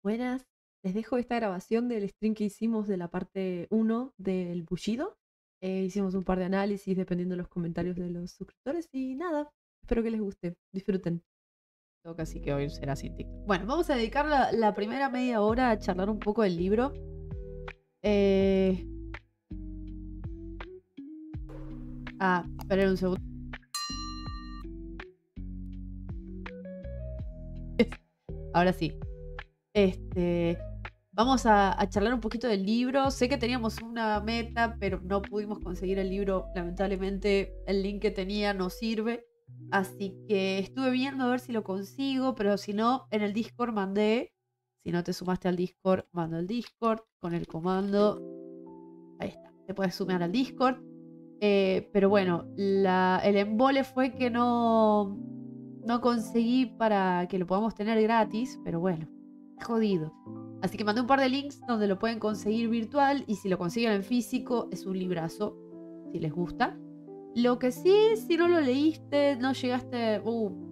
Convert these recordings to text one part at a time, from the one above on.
Buenas, les dejo esta grabación del stream que hicimos de la parte uno del Bushido. Hicimos un par de análisis dependiendo de los comentarios de los suscriptores y nada, espero que les guste, disfruten. Tengo casi que hoy será sin TikTok. Bueno, vamos a dedicar la primera media hora a charlar un poco del libro. Eh... Esperen un segundo. Ahora sí. Vamos a charlar un poquito del libro. Sé que teníamos una meta, pero no pudimos conseguir el libro. Lamentablemente, el link que tenía no sirve. Así que estuve viendo a ver si lo consigo, pero si no, en el Discord mandé. Si no te sumaste al Discord, mando el Discord con el comando. Ahí está. Te puedes sumar al Discord. Pero bueno, el embole fue que no conseguí para que lo podamos tener gratis. Pero bueno, jodido. Así que mandé un par de links donde lo pueden conseguir virtual y si lo consiguen en físico es un librazo, si les gusta. Lo que sí, si no lo leíste, no llegaste,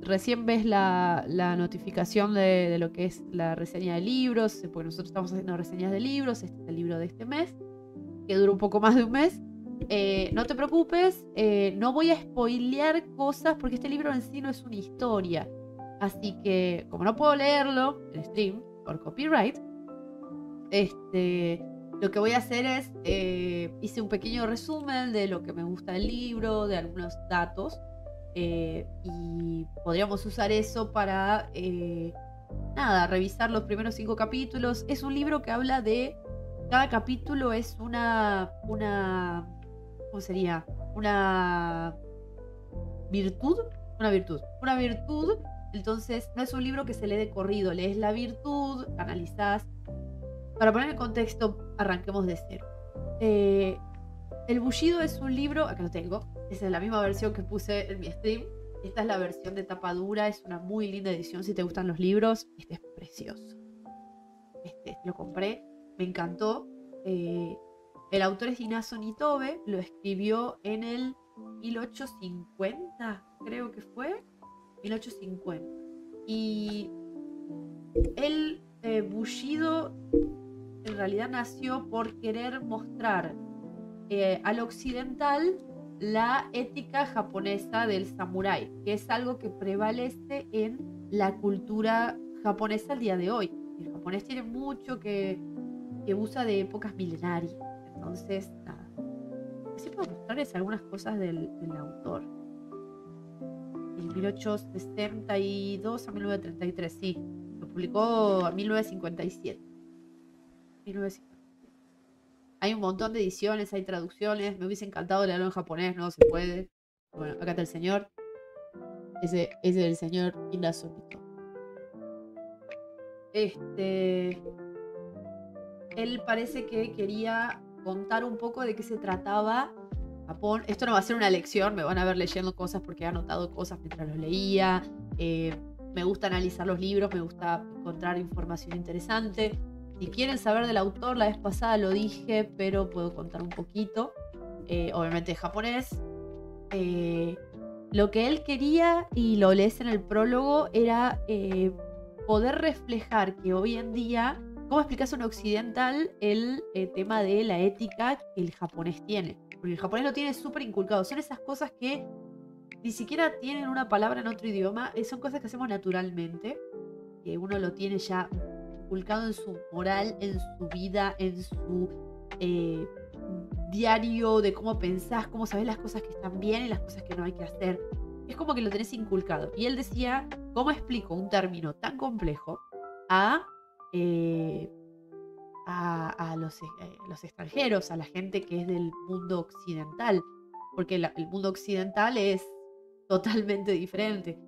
recién ves la notificación de lo que es la reseña de libros, porque nosotros estamos haciendo reseñas de libros, este es el libro de este mes, que dura un poco más de un mes. No te preocupes, no voy a spoilear cosas porque este libro en sí no es una historia. Así que, como no puedo leerlo en stream por copyright, lo que voy a hacer es, hice un pequeño resumen de lo que me gusta del libro, de algunos datos, y podríamos usar eso para, nada, revisar los primeros 5 capítulos. Es un libro que habla de, cada capítulo es ¿cómo sería? Una virtud, una virtud. Entonces, no es un libro que se lee de corrido, lees la virtud, analizás. Para poner en contexto, arranquemos de cero. El Bushido es un libro, acá lo tengo, esa es la misma versión que puse en mi stream. Esta es la versión de tapa dura, es una muy linda edición si te gustan los libros. Este es precioso. Este lo compré, me encantó. El autor es Inazo Nitobe, lo escribió en el 1850, creo que fue. 1850. Y el Bushido en realidad nació por querer mostrar al occidental la ética japonesa del samurái, que es algo que prevalece en la cultura japonesa al día de hoy. El japonés tiene mucho que usa de épocas milenarias. Entonces, nada. Sí puedo mostrarles algunas cosas del autor. En 1862 a 1933, sí. Lo publicó en 1957. 1957. Hay un montón de ediciones, hay traducciones. Me hubiese encantado leerlo en japonés, no se puede. Bueno, acá está el señor. Ese es el señor Inazunito. Él parece que quería contar un poco de qué se trataba Japón. Esto no va a ser una lección, me van a ver leyendo cosas porque he anotado cosas mientras los leía. Me gusta analizar los libros, me gusta encontrar información interesante. Si quieren saber del autor, la vez pasada lo dije, pero puedo contar un poquito. Obviamente japonés. Lo que él quería, y lo lees en el prólogo, era poder reflejar que hoy en día, ¿cómo explicas a un occidental el tema de la ética que el japonés tiene? Porque el japonés lo tiene súper inculcado. Son esas cosas que ni siquiera tienen una palabra en otro idioma. Son cosas que hacemos naturalmente, que uno lo tiene ya inculcado en su moral, en su vida, en su eh, diario de cómo pensás, cómo sabés las cosas que están bien y las cosas que no hay que hacer. Es como que lo tenés inculcado. Y él decía, ¿cómo explico un término tan complejo a, eh, a los extranjeros, a la gente que es del mundo occidental? Porque el mundo occidental es totalmente diferente.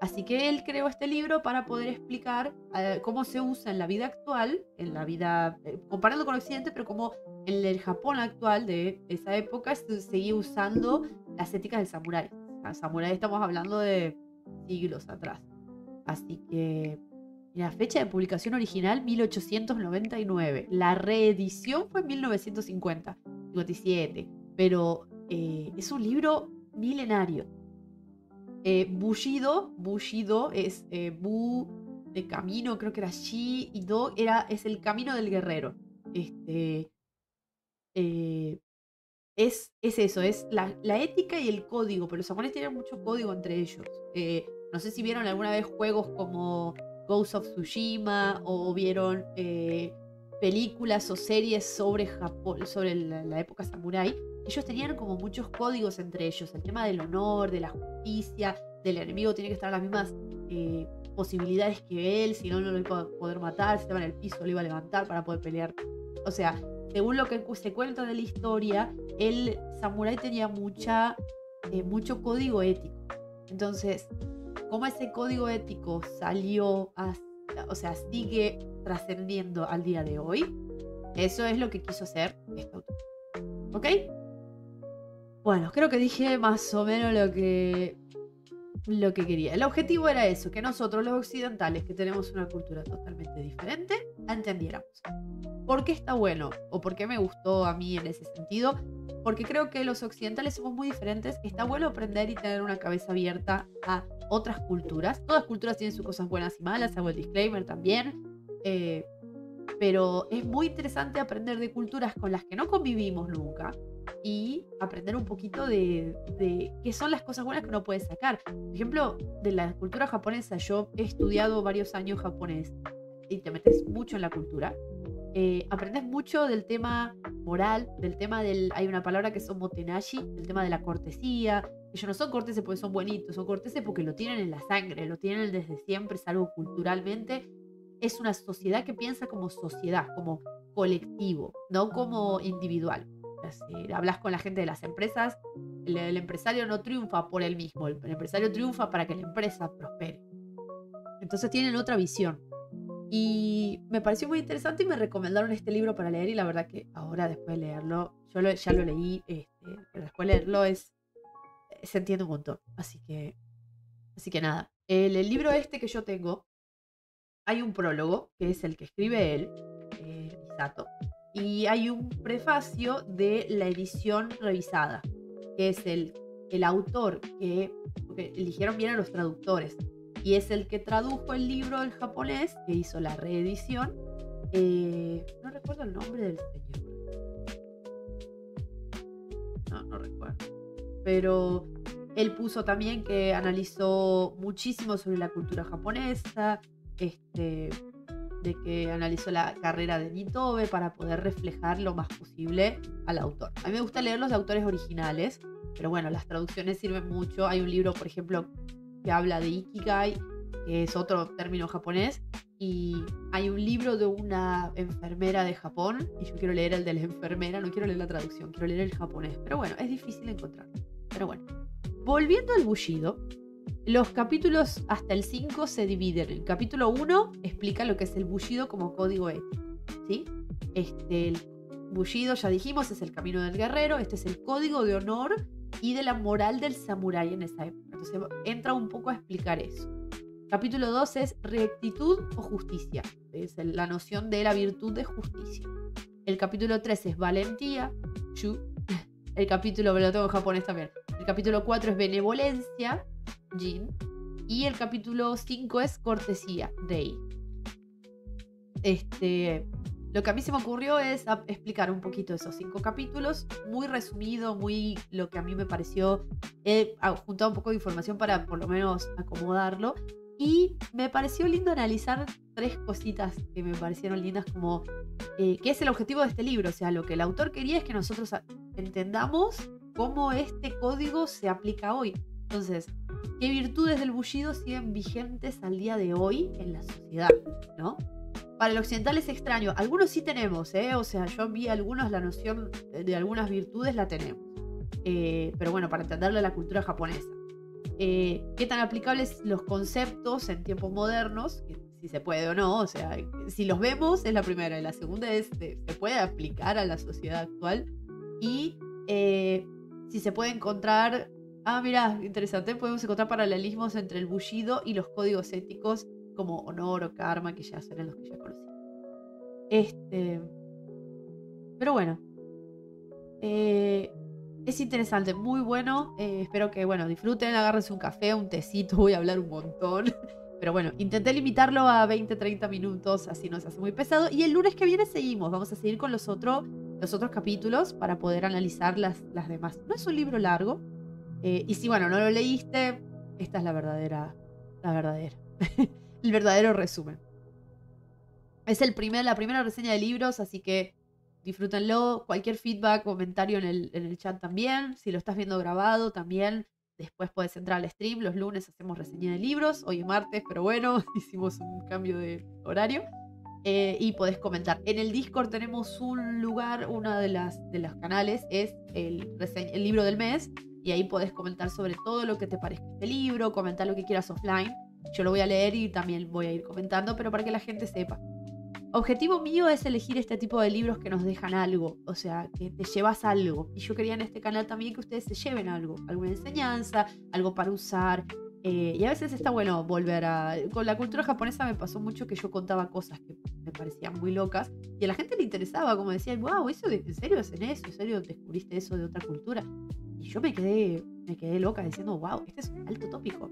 Así que él creó este libro para poder explicar cómo se usa en la vida actual, en la vida, comparando con Occidente, pero como en el Japón actual de esa época se seguía usando las éticas del samurái. Samurái estamos hablando de siglos atrás. Así que la fecha de publicación original 1899. La reedición fue en 1950, 57. Pero es un libro milenario. Bushido es de camino, creo que era Shi, y Do es el camino del guerrero. Este, eh, es eso, es la ética y el código, pero los japoneses tienen mucho código entre ellos. No sé si vieron alguna vez juegos como Ghost of Tsushima o vieron películas o series sobre Japón, sobre la época samurái. Ellos tenían como muchos códigos entre ellos. El tema del honor, de la justicia, del enemigo tiene que estar a las mismas posibilidades que él, si no, no lo iba a poder matar, si estaba en el piso lo iba a levantar para poder pelear. O sea, según lo que se cuenta de la historia, el samurái tenía mucho código ético. Entonces, ¿cómo ese código ético o sea, sigue trascendiendo al día de hoy? Eso es lo que quiso hacer este autor. ¿Ok? Bueno, creo que dije más o menos lo que quería. El objetivo era eso, que nosotros los occidentales, que tenemos una cultura totalmente diferente, la entendiéramos. ¿Por qué está bueno? ¿O por qué me gustó a mí en ese sentido? Porque creo que los occidentales somos muy diferentes. Está bueno aprender y tener una cabeza abierta a otras culturas. Todas culturas tienen sus cosas buenas y malas, hago el disclaimer también. Pero es muy interesante aprender de culturas con las que no convivimos nunca y aprender un poquito de qué son las cosas buenas que uno puede sacar. Por ejemplo, de la cultura japonesa, yo he estudiado varios años japonés y te metes mucho en la cultura. Aprendes mucho del tema moral, del tema hay una palabra que es omotenashi, del tema de la cortesía. Ellos no son corteses porque son bonitos, son corteses porque lo tienen en la sangre, lo tienen desde siempre, es algo culturalmente. Es una sociedad que piensa como sociedad, como colectivo, no como individual. Si hablas con la gente de las empresas, el empresario no triunfa por él mismo, el empresario triunfa para que la empresa prospere. Entonces tienen otra visión. Y me pareció muy interesante y me recomendaron este libro para leer y la verdad que ahora después de leerlo, ya lo leí, pero después de leerlo se entiende un montón. Así que nada. El libro este que yo tengo, hay un prólogo, que es el que escribe él, Misato, y hay un prefacio de la edición revisada, que es el autor porque eligieron bien a los traductores, y es el que tradujo el libro del japonés, que hizo la reedición. No recuerdo el nombre del señor. No recuerdo. Pero él puso también que analizó muchísimo sobre la cultura japonesa, de que analizó la carrera de Nitobe para poder reflejar lo más posible al autor. A mí me gusta leer los de autores originales, pero bueno, las traducciones sirven mucho. Hay un libro, por ejemplo, que habla de Ikigai, que es otro término japonés, y hay un libro de una enfermera de Japón, y yo quiero leer el de la enfermera, no quiero leer la traducción, quiero leer el japonés, pero bueno, es difícil encontrarlo. Pero bueno, volviendo al Bushido, los capítulos hasta el 5 se dividen. El capítulo 1 explica lo que es el Bushido como código ético, ¿sí? El Bushido, ya dijimos, es el camino del guerrero. Este es el código de honor y de la moral del samurái en esa época. Entonces entra un poco a explicar eso. Capítulo 2 es rectitud o justicia. Es la noción de la virtud de justicia. El capítulo 3 es valentía, Shu. El capítulo, lo tengo en japonés también. El capítulo 4 es benevolencia, Jin. Y el capítulo 5 es cortesía, Rei. Lo que a mí se me ocurrió es explicar un poquito esos 5 capítulos, muy resumido, muy lo que a mí me pareció. He juntado un poco de información para por lo menos acomodarlo. Y me pareció lindo analizar 3 cositas que me parecieron lindas, como que es el objetivo de este libro. O sea, lo que el autor quería es que nosotros entendamos cómo este código se aplica hoy. Entonces, ¿qué virtudes del Bushido siguen vigentes al día de hoy en la sociedad? ¿No? Para el occidental es extraño. Algunos sí tenemos, O sea, yo vi algunos, la noción de algunas virtudes la tenemos. Pero bueno, para entenderle la cultura japonesa. ¿Qué tan aplicables los conceptos en tiempos modernos? Si se puede o no. O sea, si los vemos es la primera. Y la segunda es, ¿se puede aplicar a la sociedad actual? Y si se puede encontrar... mira, interesante. Podemos encontrar paralelismos entre el Bushido y los códigos éticos como honor o karma, que ya son los que ya conocí. Pero bueno. Es interesante, muy bueno. Espero que, bueno, disfruten, agárrense un café, un tecito. Voy a hablar un montón. Pero bueno, intenté limitarlo a 20, 30 minutos, así no se hace muy pesado. Y el lunes que viene seguimos, vamos a seguir con los otros capítulos para poder analizar las demás. No es un libro largo. Y si, bueno, no lo leíste, esta es la verdadera, el verdadero resumen. Es la primera reseña de libros, así que disfrútenlo. Cualquier feedback, comentario en el chat también. Si lo estás viendo grabado también, después puedes entrar al stream. Los lunes hacemos reseña de libros. Hoy es martes, pero bueno, hicimos un cambio de horario. Y podés comentar. En el Discord tenemos un lugar, uno de los canales es el libro del mes. Y ahí podés comentar sobre todo lo que te parezca este libro, comentar lo que quieras offline. Yo lo voy a leer y también voy a ir comentando, pero para que la gente sepa. Objetivo mío es elegir este tipo de libros que nos dejan algo, o sea, que te llevas algo. Y yo quería en este canal también que ustedes se lleven algo, alguna enseñanza, algo para usar. Y a veces está bueno volver a... Con la cultura japonesa me pasó mucho que yo contaba cosas que me parecían muy locas y a la gente le interesaba, como decían, wow, ¿en serio hacen eso? ¿En serio descubriste eso de otra cultura? Y yo me quedé loca diciendo, wow, este es un alto tópico.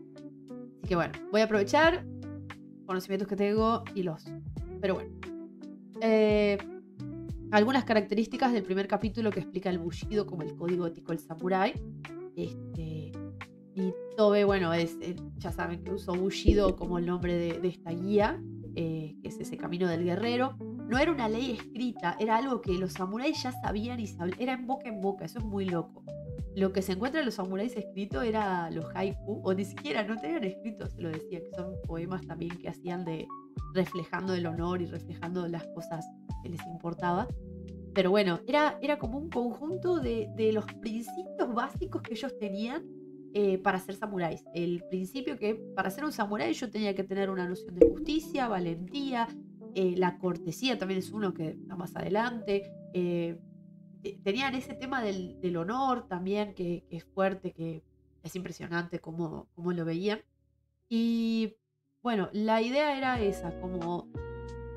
Así que bueno, voy a aprovechar conocimientos que tengo y los... Pero bueno. Algunas características del primer capítulo que explica el Bushido como el código ético del samurái. Y Tobe, bueno, ya saben que usó Bushido como el nombre de esta guía, que es ese camino del guerrero. No era una ley escrita, era algo que los samuráis ya sabían y era en boca, eso es muy loco. Lo que se encuentra en los samuráis escrito era los haiku, o ni siquiera, no tenían escritos, se lo decía, que son poemas también que hacían reflejando el honor y reflejando las cosas que les importaba. Pero bueno, era como un conjunto de los principios básicos que ellos tenían para ser samuráis. El principio que para ser un samurái yo tenía que tener una noción de justicia, valentía, la cortesía también es uno que está más adelante. Tenían ese tema del honor también, que es fuerte, que es impresionante cómo lo veían. Y bueno, la idea era esa, como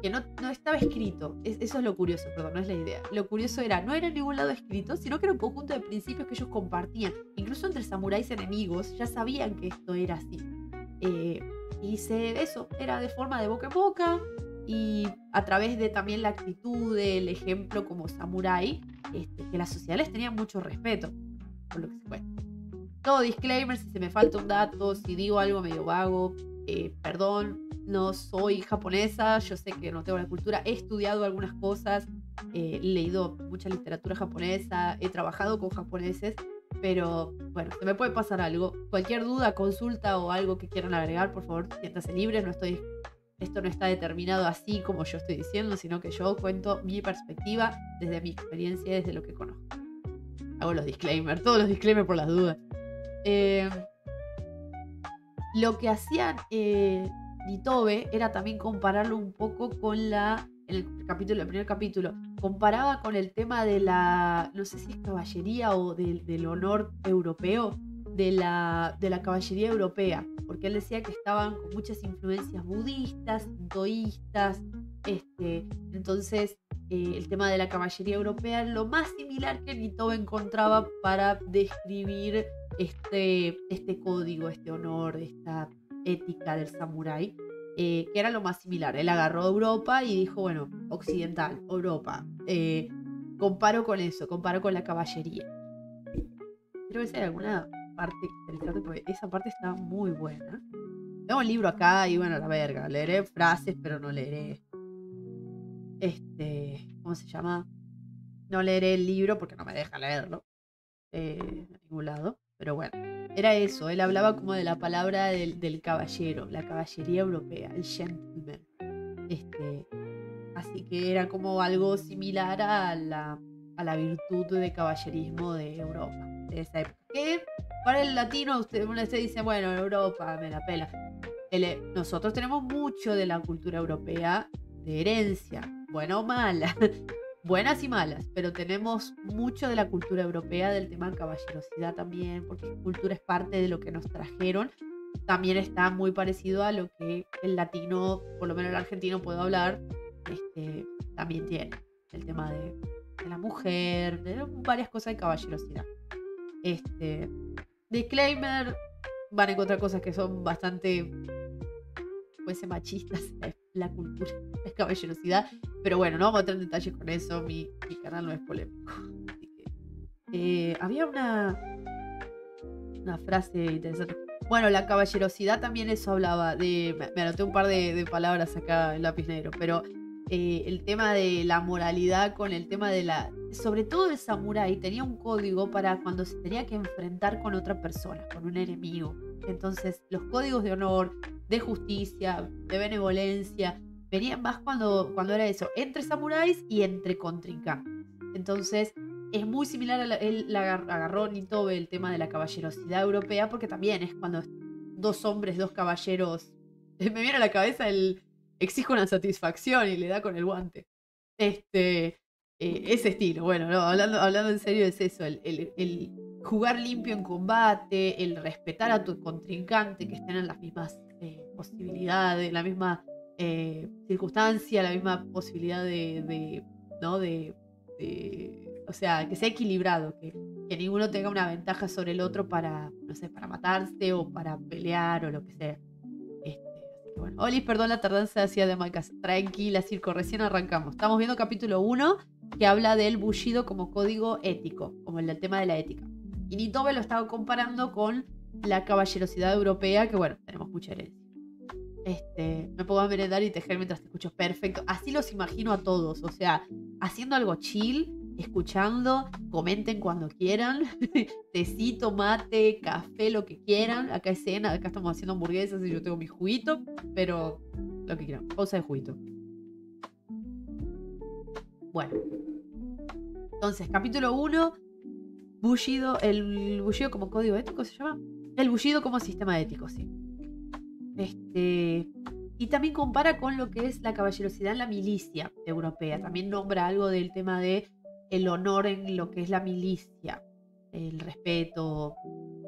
que no estaba escrito. Eso es lo curioso, perdón, no es la idea. Lo curioso no era en ningún lado escrito, sino que era un conjunto de principios que ellos compartían. Incluso entre samuráis enemigos ya sabían que esto era así. Eso era de forma de boca en boca y a través de también la actitud, el ejemplo como samurái, que las sociedades tenían mucho respeto, por lo que se cuenta. Todo disclaimer, si se me falta un dato, si digo algo medio vago, perdón, no soy japonesa, yo sé que no tengo la cultura, he estudiado algunas cosas, he leído mucha literatura japonesa, he trabajado con japoneses, pero bueno, se me puede pasar algo. Cualquier duda, consulta o algo que quieran agregar, por favor, siéntanse libres, esto no está determinado así como yo estoy diciendo, sino que yo cuento mi perspectiva desde mi experiencia, desde lo que conozco. Hago los disclaimers, todos los disclaimers por las dudas. Lo que hacían Nitobe era también compararlo un poco con el primer capítulo, comparaba con el tema de no sé si es caballería o del honor europeo, de la caballería europea, porque él decía que estaban con muchas influencias budistas, sintoístas, entonces el tema de la caballería europea es lo más similar que Nitobe encontraba para describir este código, este honor, esta ética del samurái, que era lo más similar. Él agarró Europa y dijo, bueno, occidental, Europa, comparo con eso, comparo con la caballería. Quiero ver si hay alguna parte interesante, porque esa parte está muy buena. Tengo el libro acá y bueno, la verga, leeré frases, pero no leeré ¿cómo se llama? No leeré el libro porque no me deja leerlo en ningún lado, pero bueno, era eso. Él hablaba como de la palabra del caballero, la caballería europea, el gentleman, así que era como algo similar a la virtud de caballerismo de Europa de esa época, que para el latino uno dice, bueno, Europa me la pela. Nosotros tenemos mucho de la cultura europea de herencia, buena o mala, buenas y malas, pero tenemos mucho de la cultura europea del tema de caballerosidad también, porque cultura es parte de lo que nos trajeron. También está muy parecido a lo que el latino, por lo menos el argentino puedo hablar, también tiene el tema de la mujer, de varias cosas de caballerosidad. Disclaimer, van a encontrar cosas que son bastante fuese machista la cultura, la caballerosidad. Pero bueno, no vamos a entrar en detalles con eso. Mi canal no es polémico. Así que, había una frase interesante. Bueno, la caballerosidad también eso hablaba de... Me anoté un par de palabras acá en lápiz negro, pero el tema de la moralidad con el tema de la... Sobre todo el samurái tenía un código para cuando se tenía que enfrentar con otra persona, con un enemigo. Entonces, los códigos de honor, de justicia, de benevolencia, venían más cuando era eso, entre samuráis y entre contrincantes. Entonces, es muy similar a él agarró Nitobe el tema de la caballerosidad europea, porque también es cuando dos hombres, dos caballeros... Me viene a la cabeza el exijo una satisfacción y le da con el guante. Ese estilo, bueno, no, hablando en serio es eso, el jugar limpio en combate, el respetar a tu contrincante, que estén en las mismas posibilidades, la misma circunstancia, la misma posibilidad ¿no? O sea, que sea equilibrado, que ninguno tenga una ventaja sobre el otro para, no sé, para matarse o para pelear o lo que sea. Así que bueno, Olis, perdón la tardanza hacia de Macas. Tranquila, Circo, recién arrancamos. Estamos viendo capítulo 1, que habla del bushido como código ético, como el tema de la ética. Y Nitobe lo estaba comparando con la caballerosidad europea, que bueno, tenemos mucha herencia. Me pongo a merendar y tejer mientras te escucho. Perfecto. Así los imagino a todos. O sea, haciendo algo chill, escuchando, comenten cuando quieran. Tecito, mate, café, lo que quieran. Acá es cena, acá estamos haciendo hamburguesas y yo tengo mi juguito. Pero lo que quieran. Pausa de juguito. Bueno. Entonces, capítulo 1. Bushido. ¿El bushido como código ético se llama? El bushido como sistema ético, sí. Y también compara con lo que es la caballerosidad en la milicia europea. También nombra algo del tema de el honor en lo que es la milicia, el respeto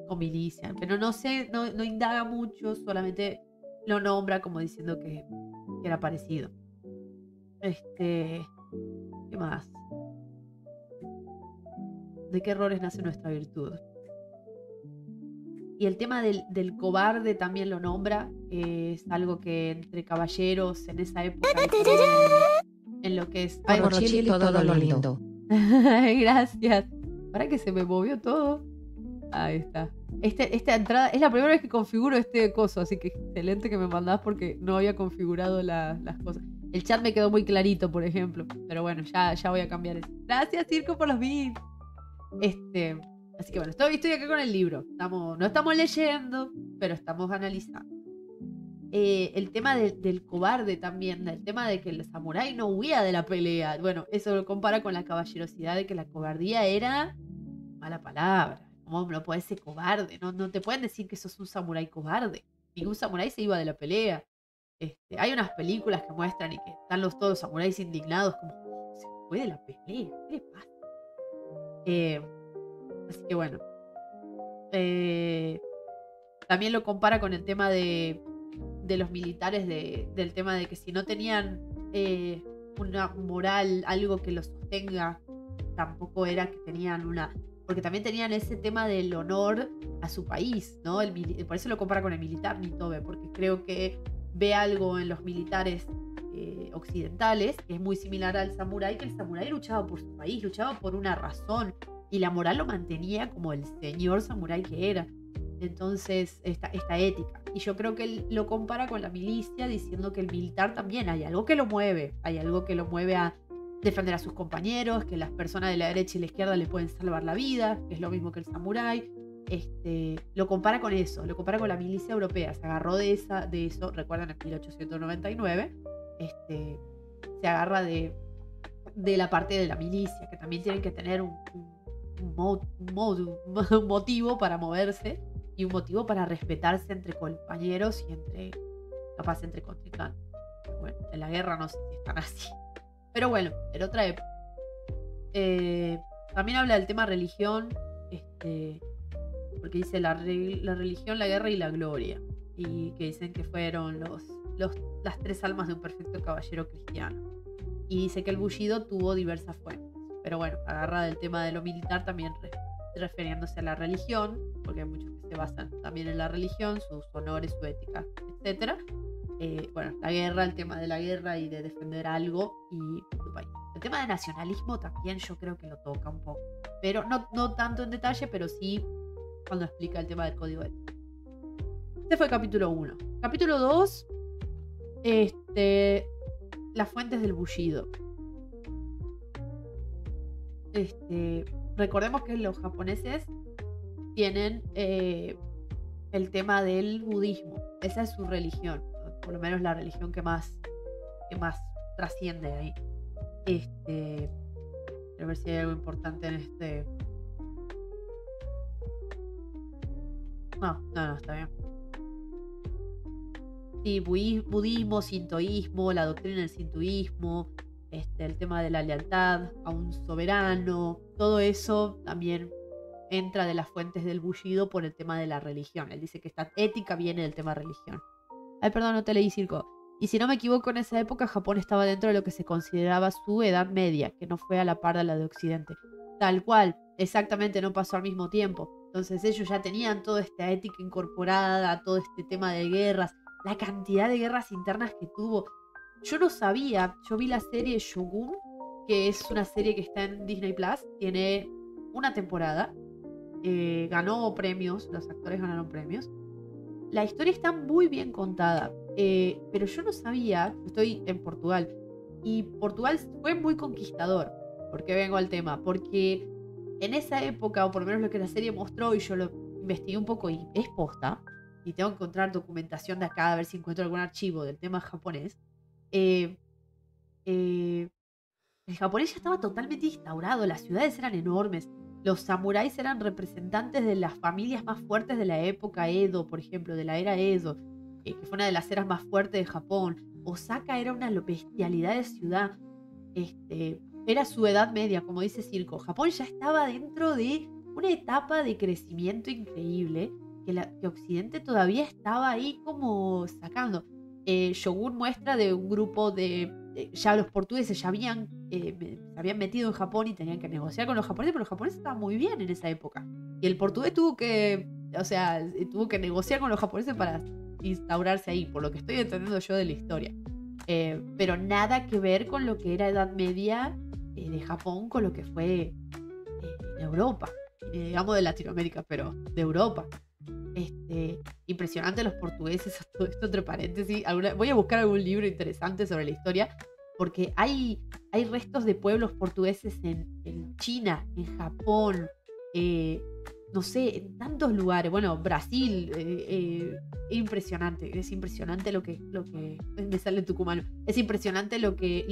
con milicia, pero no sé, no indaga mucho, solamente lo nombra como diciendo que era parecido. ¿Qué más? ¿De qué errores nace nuestra virtud? Y el tema del cobarde también lo nombra. Es algo que entre caballeros en esa época, en lo que es... Ay, todo lo lindo. Gracias. Para que se me movió todo. Ahí está. Esta entrada es la primera vez que configuro este coso, así que excelente que me mandás porque no había configurado las cosas. El chat me quedó muy clarito, por ejemplo. Pero bueno, ya voy a cambiar eso. Gracias, Circo, por los bits. Así que bueno, estoy acá con el libro. No estamos leyendo, pero estamos analizando. El tema del cobarde también, el tema de que el samurái no huía de la pelea. Bueno, eso lo compara con la caballerosidad de que la cobardía era mala palabra. ¿Cómo no puedes ser cobarde? No te pueden decir que sos un samurái cobarde. Ningún samurái se iba de la pelea. Hay unas películas que muestran y que están todos los samuráis indignados como, se fue de la pelea, ¿qué le pasa? Así que bueno. También lo compara con el tema de los militares, del tema de que si no tenían una moral, algo que los sostenga, tampoco era que tenían una... Porque también tenían ese tema del honor a su país, ¿no? Por eso lo compara con el militar Nitobe, porque creo que ve algo en los militares occidentales que es muy similar al samurái, que el samurái luchaba por su país, luchaba por una razón, y la moral lo mantenía como el señor samurái que era. Entonces, esta ética. Y yo creo que él lo compara con la milicia, diciendo que el militar también hay algo que lo mueve. Hay algo que lo mueve a defender a sus compañeros, que las personas de la derecha y la izquierda le pueden salvar la vida, que es lo mismo que el samurái. Lo compara con eso, lo compara con la milicia europea. Se agarró de eso, recuerdan, en 1899, se agarra de la parte de la milicia, que también tienen que tener un motivo para moverse y un motivo para respetarse entre compañeros y capaz entre contrincantes. Bueno, en la guerra no sé si están así, pero bueno, en otra época. También habla del tema religión, porque dice la religión, la guerra y la gloria, y que dicen que fueron las tres almas de un perfecto caballero cristiano, y dice que el bushido tuvo diversas fuentes. Pero bueno, agarra del tema de lo militar también refiriéndose a la religión, porque hay muchos que se basan también en la religión, sus honores, su ética, etc. bueno, la guerra, el tema de la guerra y de defender algo y tu país. El tema de nacionalismo también yo creo que lo toca un poco, pero no tanto en detalle, pero sí cuando explica el tema del código ético. Este fue el capítulo 1. Capítulo 2, las fuentes del bullido. Recordemos que los japoneses tienen el tema del budismo. Esa es su religión, por lo menos la religión que más trasciende ahí. Quiero ver si hay algo importante en este. No, está bien. Sí, budismo, sintoísmo, la doctrina del sintoísmo, el tema de la lealtad a un soberano, todo eso también entra de las fuentes del bullido por el tema de la religión. Él dice que esta ética viene del tema religión. Ay, perdón, no te leí, Circo. Y si no me equivoco, en esa época Japón estaba dentro de lo que se consideraba su edad media, que no fue a la par de la de Occidente. Tal cual, exactamente, no pasó al mismo tiempo. Entonces ellos ya tenían toda esta ética incorporada, todo este tema de guerras, la cantidad de guerras internas que tuvo. Yo no sabía, yo vi la serie Shogun, que es una serie que está en Disney Plus, tiene una temporada, ganó premios, los actores ganaron premios. La historia está muy bien contada, pero yo no sabía, estoy en Portugal, y Portugal fue muy conquistador. ¿Por qué vengo al tema? Porque en esa época, o por lo menos lo que la serie mostró, y yo lo investigué un poco y es posta, y tengo que encontrar documentación de acá, a ver si encuentro algún archivo del tema japonés. El japonés ya estaba totalmente instaurado, las ciudades eran enormes, los samuráis eran representantes de las familias más fuertes de la época Edo, por ejemplo, de la era Edo, que fue una de las eras más fuertes de Japón. Osaka era una bestialidad de ciudad. Era su edad media, como dice Circo. Japón ya estaba dentro de una etapa de crecimiento increíble que Occidente todavía estaba ahí como sacando. Shogun muestra de un grupo ya los portugueses ya se habían metido en Japón y tenían que negociar con los japoneses, pero los japoneses estaban muy bien en esa época. Y el portugués tuvo que negociar con los japoneses para instaurarse ahí, por lo que estoy entendiendo yo de la historia. Pero nada que ver con lo que era Edad Media de Japón, con lo que fue Europa, digamos de Latinoamérica, pero de Europa. Impresionante los portugueses, todo esto entre paréntesis. Voy a buscar algún libro interesante sobre la historia, porque hay restos de pueblos portugueses en China, en Japón, no sé, en tantos lugares. Bueno, Brasil, es impresionante lo que me sale en tucumano. Es impresionante lo que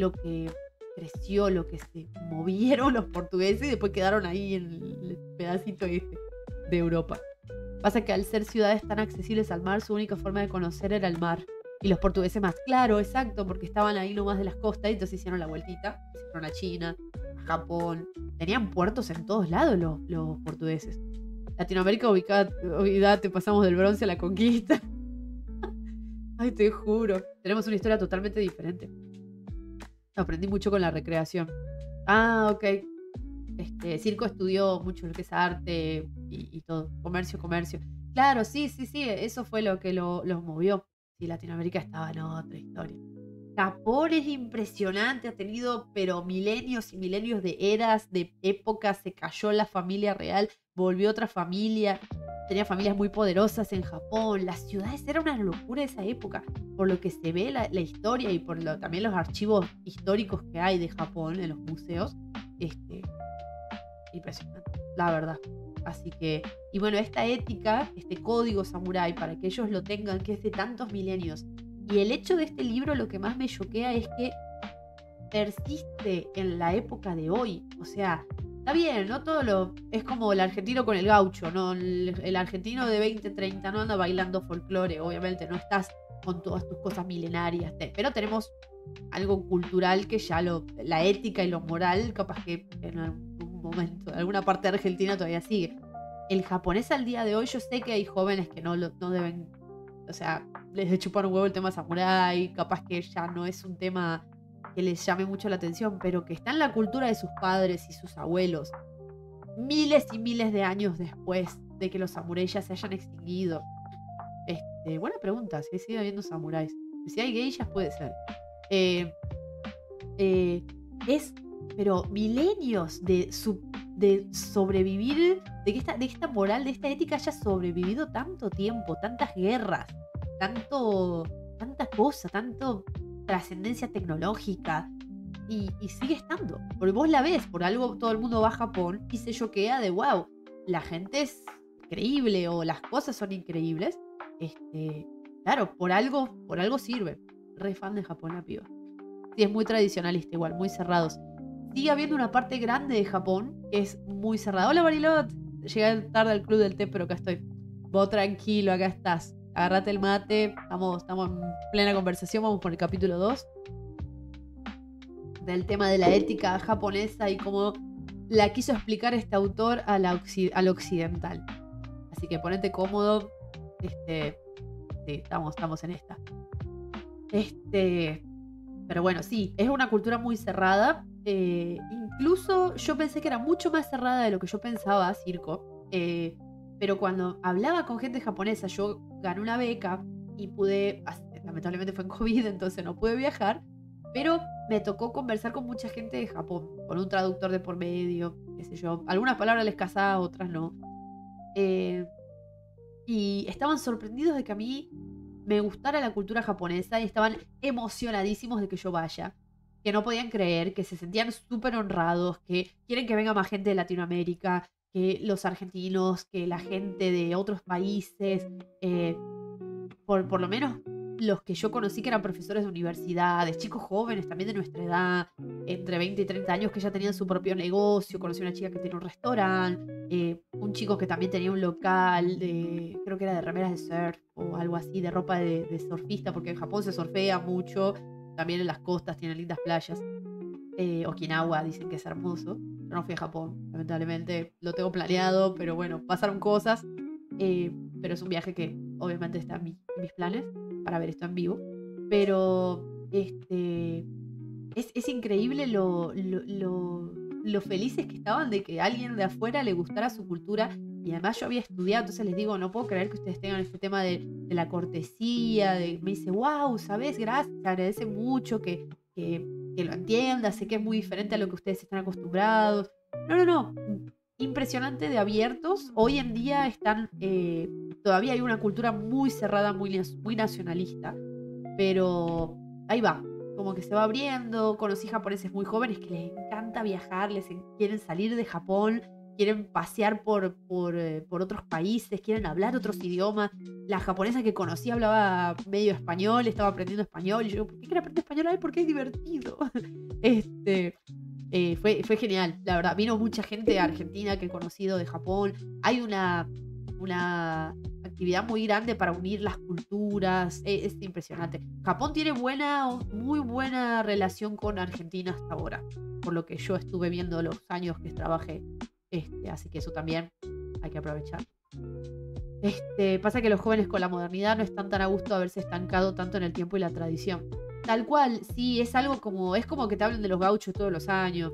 creció, lo que se movieron los portugueses y después quedaron ahí en el pedacito de Europa. Pasa que al ser ciudades tan accesibles al mar, su única forma de conocer era el mar. Y los portugueses más, claro, exacto, porque estaban ahí nomás de las costas y entonces hicieron la vueltita. Se fueron a China, a Japón. Tenían puertos en todos lados los portugueses. Latinoamérica olvídate, pasamos del bronce a la conquista. Ay, te juro. Tenemos una historia totalmente diferente. Aprendí mucho con la recreación. Ah, ok. Circo estudió mucho lo que es arte y todo. Comercio. Claro, sí. Eso fue lo que los movió. Sí, Latinoamérica estaba en otra historia. Japón es impresionante, ha tenido pero milenios y milenios de eras, de épocas, se cayó la familia real, volvió otra familia, tenía familias muy poderosas en Japón, las ciudades eran una locura esa época, por lo que se ve la historia y por también los archivos históricos que hay de Japón en los museos, impresionante, la verdad. Así que, y bueno, esta ética, este código samurái, para que ellos lo tengan, que es de tantos milenios. Y el hecho de este libro, lo que más me choquea es que persiste en la época de hoy. O sea, está bien, no todo es como el argentino con el gaucho, ¿no? El argentino de 20, 30 no anda bailando folclore, obviamente, no estás con todas tus cosas milenarias, pero tenemos algo cultural que ya la ética y lo moral, capaz que en algún momento, en alguna parte de Argentina todavía sigue. El japonés al día de hoy, yo sé que hay jóvenes que no deben, o sea, les chupan un huevo el tema samurái, capaz que ya no es un tema que les llame mucho la atención, pero que está en la cultura de sus padres y sus abuelos, miles y miles de años después de que los samuráis ya se hayan extinguido. Buena pregunta, si sigue habiendo samuráis. Si hay geishas, puede ser. Eh, es, pero milenios de sobrevivir, de esta moral, de esta ética haya sobrevivido tanto tiempo, tantas guerras, tanta cosa, tanto trascendencia tecnológica. Y sigue estando. Porque vos la ves, por algo todo el mundo va a Japón y se choquea de wow, la gente es increíble o las cosas son increíbles. Claro, por algo sirve. Re fan de Japón, la piba. Sí, es muy tradicionalista igual, muy cerrados. Sigue habiendo una parte grande de Japón que es muy cerrada. Hola Marilot, llegué tarde al club del té, pero acá estoy. Vos tranquilo, acá estás. Agarrate el mate, estamos en plena conversación, vamos por el capítulo 2. Del tema de la ética japonesa y cómo la quiso explicar este autor al occidental. Así que ponete cómodo. Sí, estamos en esta. Pero bueno, sí, es una cultura muy cerrada. Incluso yo pensé que era mucho más cerrada de lo que yo pensaba, Circo. Pero cuando hablaba con gente japonesa, yo gané una beca y pude, lamentablemente fue en COVID, entonces no pude viajar, pero me tocó conversar con mucha gente de Japón, con un traductor de por medio, qué sé yo. Algunas palabras les casaba, otras no. Y estaban sorprendidos de que a mí me gustara la cultura japonesa y estaban emocionadísimos de que yo vaya. Que no podían creer, que se sentían súper honrados, que quieren que venga más gente de Latinoamérica, que los argentinos, que la gente de otros países, por lo menos los que yo conocí que eran profesores de universidades, chicos jóvenes también de nuestra edad, entre 20 y 30 años que ya tenían su propio negocio. Conocí una chica que tenía un restaurante, un chico que también tenía un local creo que era de remeras de surf o algo así, de ropa de surfista, porque en Japón se surfea mucho, también en las costas tienen lindas playas. Okinawa dicen que es hermoso. Yo no fui a Japón, lamentablemente, lo tengo planeado, pero bueno, pasaron cosas. Pero es un viaje que obviamente está en mis planes para ver esto en vivo. Pero es increíble lo felices que estaban de que a alguien de afuera le gustara su cultura. Y además yo había estudiado, entonces les digo, no puedo creer que ustedes tengan este tema de la cortesía. Me dice, wow, ¿sabes? Gracias, te agradece mucho que lo entiendas, sé que es muy diferente a lo que ustedes están acostumbrados. No. Impresionante de abiertos. Hoy en día todavía hay una cultura muy cerrada, muy nacionalista, pero ahí va, como que se va abriendo. Conocí japoneses muy jóvenes que les encanta viajar, quieren salir de Japón, quieren pasear por otros países, quieren hablar otros idiomas. La japonesa que conocí hablaba medio español, estaba aprendiendo español, y yo, ¿por qué quiere aprender español? Ay, porque es divertido. Fue genial, la verdad. Vino mucha gente argentina que he conocido de Japón. Hay una actividad muy grande para unir las culturas. Es impresionante. Japón tiene muy buena relación con Argentina hasta ahora, por lo que yo estuve viendo los años que trabajé. Así que eso también hay que aprovechar. Pasa que los jóvenes con la modernidad no están tan a gusto de haberse estancado tanto en el tiempo y la tradición. Tal cual, sí, es como que te hablen de los gauchos todos los años.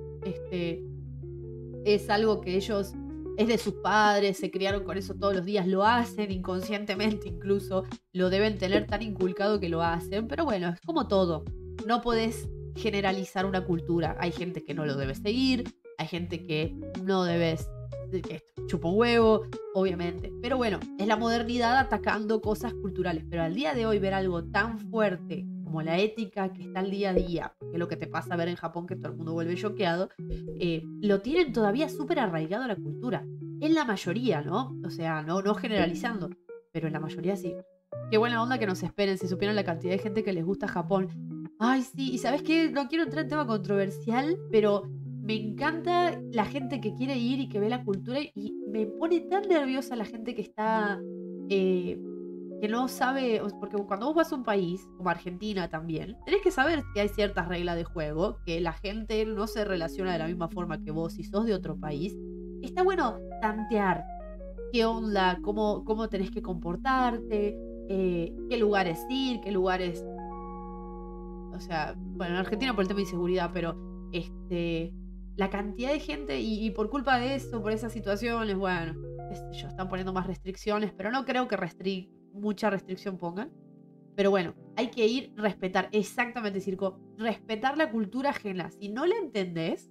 Es algo que ellos, es de sus padres, se criaron con eso todos los días, lo hacen inconscientemente incluso, lo deben tener tan inculcado que lo hacen, pero bueno, es como todo. No podés generalizar una cultura. Hay gente que no lo debe seguir, hay gente que no debes, que chupa un huevo, obviamente. Pero bueno, es la modernidad atacando cosas culturales. Pero al día de hoy ver algo tan fuerte como la ética que está al día a día, que es lo que te pasa a ver en Japón, que todo el mundo vuelve choqueado, lo tienen todavía súper arraigado a la cultura. En la mayoría, ¿no? O sea, no generalizando, pero en la mayoría sí. Qué buena onda que nos esperen, si supieran la cantidad de gente que les gusta Japón. Ay, sí, y ¿sabes qué? No quiero entrar en tema controversial, pero me encanta la gente que quiere ir y que ve la cultura, y me pone tan nerviosa la gente que está... que no sabe, porque cuando vos vas a un país, como Argentina también, tenés que saber que hay ciertas reglas de juego, que la gente no se relaciona de la misma forma que vos si sos de otro país. Está bueno tantear qué onda, cómo tenés que comportarte, qué lugares ir, qué lugares... O sea, bueno, en Argentina por el tema de inseguridad, pero la cantidad de gente, y por culpa de eso, por esas situaciones, bueno, qué sé yo, están poniendo más restricciones, pero no creo que mucha restricción pongan. Pero bueno, hay que ir, respetar, exactamente, Circo, respetar la cultura ajena. Si no la entendés,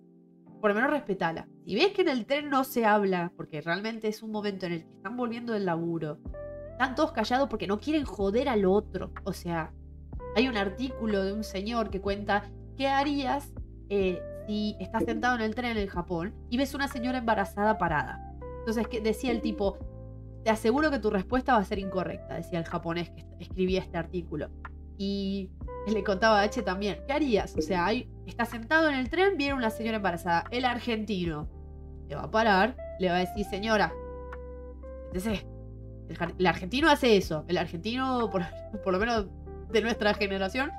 por lo menos respetala. Si ves que en el tren no se habla, porque realmente es un momento en el que están volviendo del laburo, están todos callados porque no quieren joder al otro. O sea, hay un artículo de un señor que cuenta qué harías si estás sentado en el tren en Japón y ves una señora embarazada parada. Entonces decía el tipo, te aseguro que tu respuesta va a ser incorrecta, decía el japonés que escribía este artículo. Y le contaba a H también, ¿qué harías? O sea, está sentado en el tren, viene una señora embarazada. El argentino le va a parar, le va a decir, señora, siéntese. El argentino hace eso. El argentino, por lo menos de nuestra generación,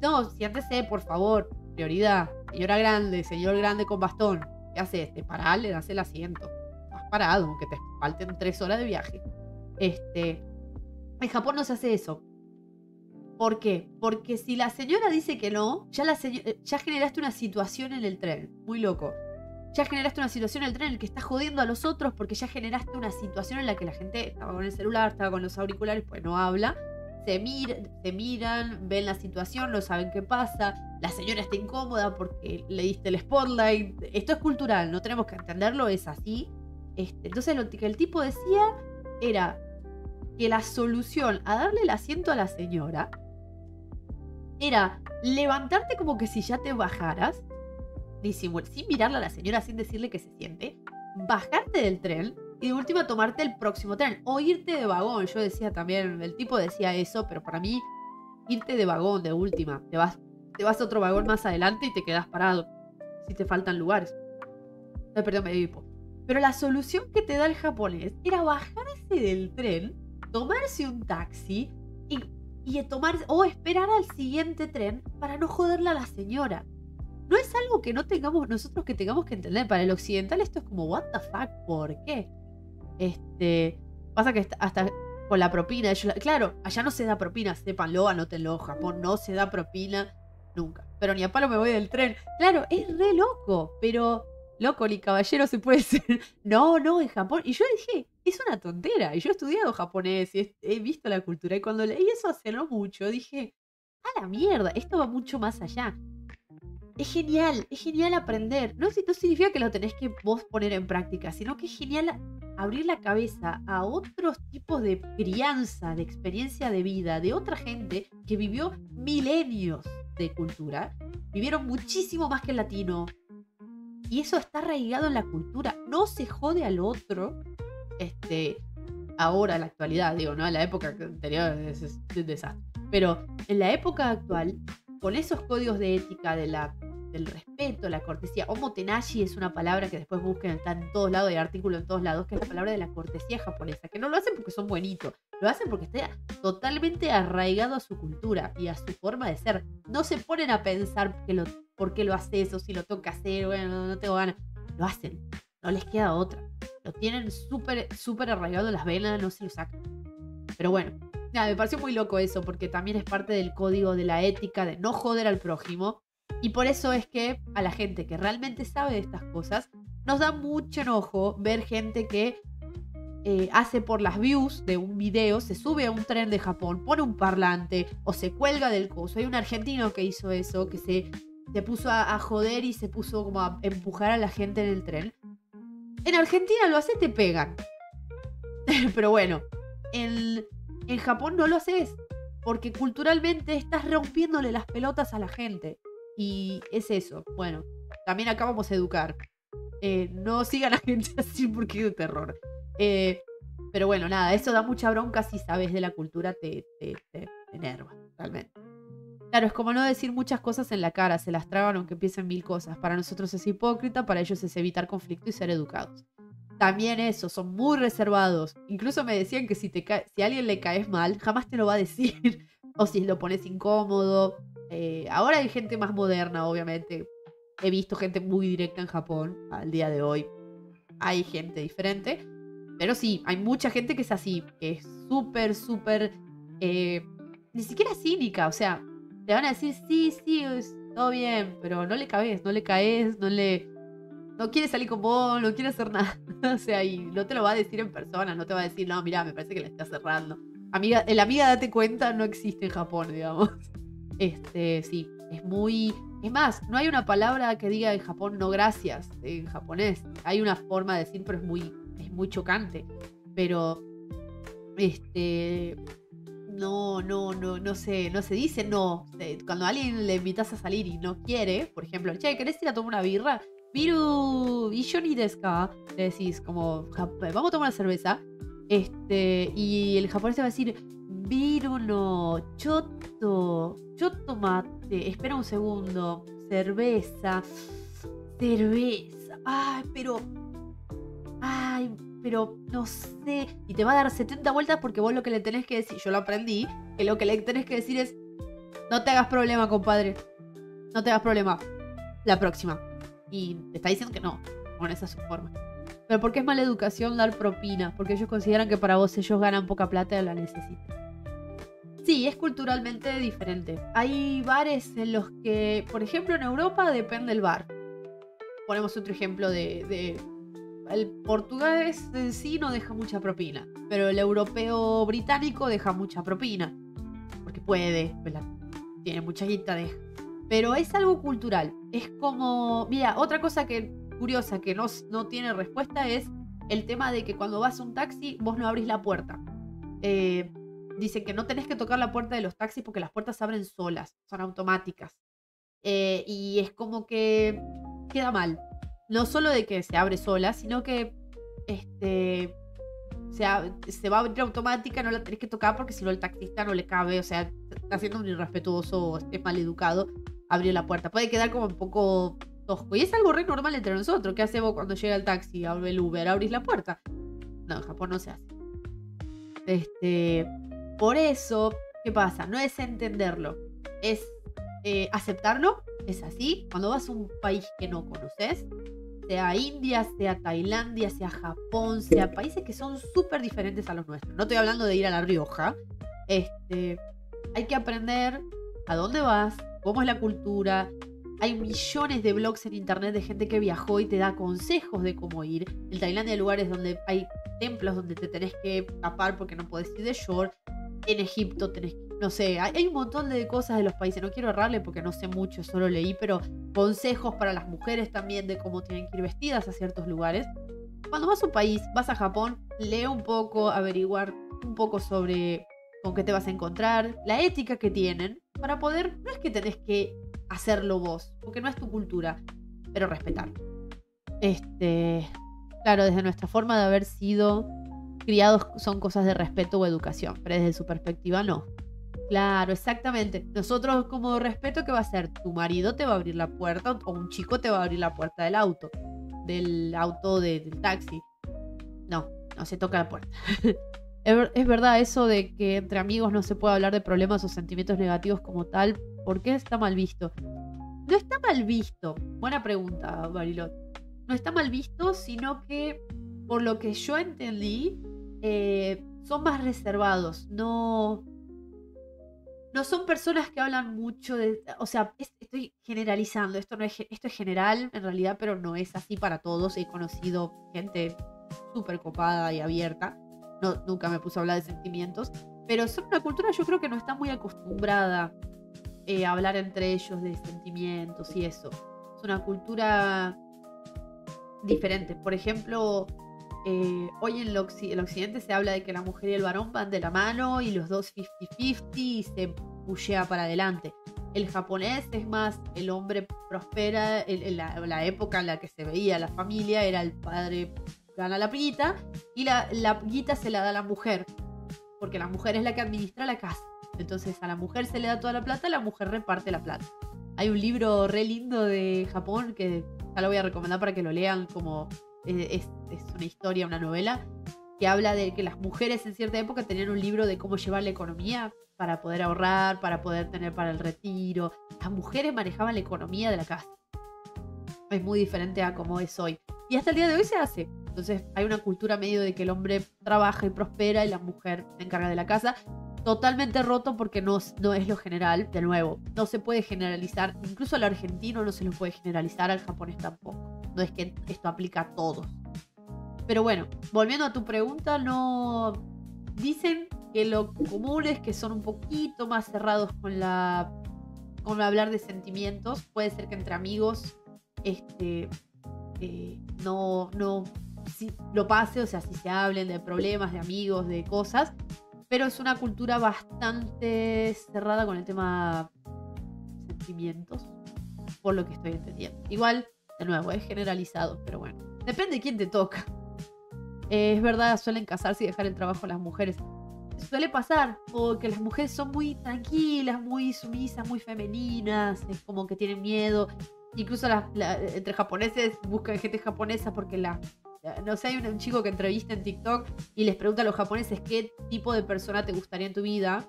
no, siéntese, por favor. Prioridad. Señora grande, señor grande con bastón. ¿Qué haces? Te parás, le das el asiento. Has parado, aunque te falten 3 horas de viaje. En Japón no se hace eso. ¿Por qué? Porque si la señora dice que no, ya generaste una situación en el tren. Muy loco. Ya generaste una situación en el tren en el que estás jodiendo a los otros porque ya generaste una situación en la que la gente estaba con el celular, estaba con los auriculares, pues no habla. Se miran, ven la situación, no saben qué pasa. La señora está incómoda porque le diste el spotlight. Esto es cultural, no tenemos que entenderlo, es así. Entonces lo que el tipo decía era que la solución a darle el asiento a la señora era levantarte como que si ya te bajaras, sin mirarla a la señora, sin decirle que se siente, bajarte del tren y de última tomarte el próximo tren o irte de vagón. Yo decía también, el tipo decía eso, pero para mí irte de vagón de última, te vas a otro vagón más adelante y te quedas parado si te faltan lugares. Perdón, me hipo. Pero la solución que te da el japonés era bajarse del tren, tomarse un taxi y tomar o esperar al siguiente tren para no joderle a la señora. No es algo que no tengamos nosotros que tengamos que entender. Para el occidental esto es como, what the fuck, ¿por qué? Pasa que hasta con la propina, claro, allá no se da propina, sépanlo, anótenlo, Japón no se da propina nunca. Pero ni a palo me voy del tren. Claro, es re loco, pero loco ni caballero se puede ser. No, en Japón. Y yo dije, es una tontera. Y yo he estudiado japonés y he visto la cultura. Y cuando leí eso hace no mucho, dije, a la mierda, esto va mucho más allá. Es genial aprender. No significa que lo tenés que vos poner en práctica, sino que es genial abrir la cabeza a otros tipos de crianza, de experiencia de vida, de otra gente que vivió milenios de cultura. Vivieron muchísimo más que el latino. Y eso está arraigado en la cultura. No se jode al otro. Ahora, en la actualidad, digo, ¿no? En la época anterior es un desastre. Pero en la época actual, con esos códigos de ética del respeto, la cortesía. Omotenashi es una palabra que después busquen, está en todos lados, hay artículos en todos lados, que es la palabra de la cortesía japonesa, que no lo hacen porque son bonitos, lo hacen porque está totalmente arraigado a su cultura y a su forma de ser. No se ponen a pensar por qué lo haces o si lo toca hacer, bueno, no tengo ganas. Lo hacen, no les queda otra. Lo tienen súper arraigado en las venas, no se lo sacan. Pero bueno, nada, me pareció muy loco eso, porque también es parte del código de la ética de no joder al prójimo. Y por eso es que a la gente que realmente sabe de estas cosas, nos da mucho enojo ver gente que hace por las views de un video, se sube a un tren de Japón, pone un parlante o se cuelga del coso. Hay un argentino que hizo eso, que se puso a joder y se puso como a empujar a la gente en el tren. En Argentina lo haces, te pegan. Pero bueno, en Japón no lo haces, porque culturalmente estás rompiéndole las pelotas a la gente. Y es eso. Bueno, también acá vamos a educar. No sigan a gente así porque es de terror. Pero bueno, nada, eso da mucha bronca si sabes de la cultura, te enerva, realmente. Claro, es como no decir muchas cosas en la cara, se las tragan aunque empiecen 1000 cosas. Para nosotros es hipócrita, para ellos es evitar conflicto y ser educados. También eso, son muy reservados. Incluso me decían que si a alguien le caes mal, jamás te lo va a decir. O si lo pones incómodo. Ahora hay gente más moderna, obviamente. He visto gente muy directa en Japón al día de hoy. Hay gente diferente. Pero sí, hay mucha gente que es así. Que es súper, ni siquiera cínica. O sea, te van a decir, sí, es todo bien. Pero no le caes, no quiere salir con vos, no quiere hacer nada. O sea, y no te lo va a decir en persona. No te va a decir, no, mirá, me parece que le estás cerrando. El amiga date cuenta no existe en Japón, digamos. Sí, es muy... Es más, no hay una palabra que diga en Japón no gracias en japonés. Hay una forma de decir, pero es muy chocante. Pero, no se dice no. Cuando a alguien le invitas a salir y no quiere, por ejemplo, che, ¿querés ir a tomar una birra? Biru, ishoni desu ka? Le decís como, vamos a tomar una cerveza. Y el japonés te va a decir, Biru no, chotto mate, espera un segundo, cerveza, pero no sé. Y te va a dar 70 vueltas porque vos lo que le tenés que decir, yo lo aprendí, que lo que le tenés que decir es, no te hagas problema, compadre. No te hagas problema. La próxima. Y te está diciendo que no. Bueno, esa es su forma. Pero ¿por qué es mala educación dar propina? Porque ellos consideran que para vos ellos ganan poca plata y la necesitan. Sí, es culturalmente diferente. Hay bares en los que, por ejemplo, en Europa depende del bar. Ponemos otro ejemplo el portugués en sí no deja mucha propina, pero el europeo británico deja mucha propina. Porque puede, tiene mucha guita, deja. Pero es algo cultural. Es como... Mira, otra cosa curiosa que no tiene respuesta es el tema de que cuando vas a un taxi vos no abrís la puerta. Dicen que no tenés que tocar la puerta de los taxis porque las puertas se abren solas, son automáticas. Y es como que queda mal. No solo de que se abre sola, sino que se va a abrir automática, no la tenés que tocar porque si no el taxista no le cabe, o sea, está siendo un irrespetuoso o es mal educado abrir la puerta. Puede quedar como un poco tosco. Y es algo re normal entre nosotros. ¿Qué hacemos cuando llega el taxi, abre el Uber, abrís la puerta? No, en Japón no se hace. Por eso, ¿qué pasa? No es entenderlo, es aceptarlo, es así. Cuando vas a un país que no conoces, sea India, sea Tailandia, sea Japón, sea países que son súper diferentes a los nuestros. No estoy hablando de ir a La Rioja. Hay que aprender a dónde vas, cómo es la cultura. Hay millones de blogs en internet de gente que viajó y te da consejos de cómo ir. En Tailandia hay lugares donde hay templos donde te tenés que tapar porque no podés ir de short. En Egipto tenés que... No sé, hay un montón de cosas de los países. No quiero errarle porque no sé mucho, solo leí, pero consejos para las mujeres también de cómo tienen que ir vestidas a ciertos lugares. Cuando vas a un país, vas a Japón, lee un poco, averiguar un poco sobre con qué te vas a encontrar, la ética que tienen, para poder... No es que tenés que hacerlo vos, porque no es tu cultura, pero respetar. Claro, desde nuestra forma de haber sido criados son cosas de respeto o educación, pero desde su perspectiva no. Claro, exactamente. Nosotros como respeto, ¿qué va a hacer? Tu marido te va a abrir la puerta o un chico te va a abrir la puerta del auto del taxi. No se toca la puerta. Es verdad eso de que entre amigos no se puede hablar de problemas o sentimientos negativos como tal. ¿Por qué está mal visto? No está mal visto. Buena pregunta, Barilot. No está mal visto, sino que por lo que yo entendí, son más reservados. No son personas que hablan mucho de... O sea, estoy generalizando. Esto es general en realidad, pero no es así para todos. He conocido gente súper copada y abierta. Nunca me puse a hablar de sentimientos. Pero son una cultura, yo creo que no está muy acostumbrada a hablar entre ellos de sentimientos y eso. Es una cultura diferente. Por ejemplo, hoy en el occidente se habla de que la mujer y el varón van de la mano y los dos 50-50 y se pushea para adelante. El japonés es más, el hombre prospera, la época en la que se veía la familia era el padre gana la guita y la guita se la da a la mujer, porque la mujer es la que administra la casa. Entonces a la mujer se le da toda la plata, la mujer reparte la plata. Hay un libro re lindo de Japón que ya lo voy a recomendar para que lo lean, como es una historia, una novela, que habla de que las mujeres en cierta época tenían un libro de cómo llevar la economía para poder ahorrar, para poder tener para el retiro. Las mujeres manejaban la economía de la casa. Es muy diferente a cómo es hoy. Y hasta el día de hoy se hace. Entonces hay una cultura medio de que el hombre trabaja y prospera y la mujer se encarga de la casa. Totalmente roto porque no es lo general. De nuevo, no se puede generalizar. Incluso al argentino no se lo puede generalizar, al japonés tampoco. No es que esto aplica a todos. Pero bueno, volviendo a tu pregunta, no... Dicen que lo común es que son un poquito más cerrados con hablar de sentimientos. Puede ser que entre amigos no si lo pase, o sea, si se hablen de problemas, de amigos, de cosas, pero es una cultura bastante cerrada con el tema sentimientos, por lo que estoy entendiendo. Igual, de nuevo, es generalizado, pero bueno, depende de quién te toca. Es verdad, suelen casarse y dejar el trabajo a las mujeres. Suele pasar, porque las mujeres son muy tranquilas, muy sumisas, muy femeninas, es como que tienen miedo. Incluso entre japoneses buscan gente japonesa porque no sé, hay un chico que entrevista en TikTok y les pregunta a los japoneses qué tipo de persona te gustaría en tu vida,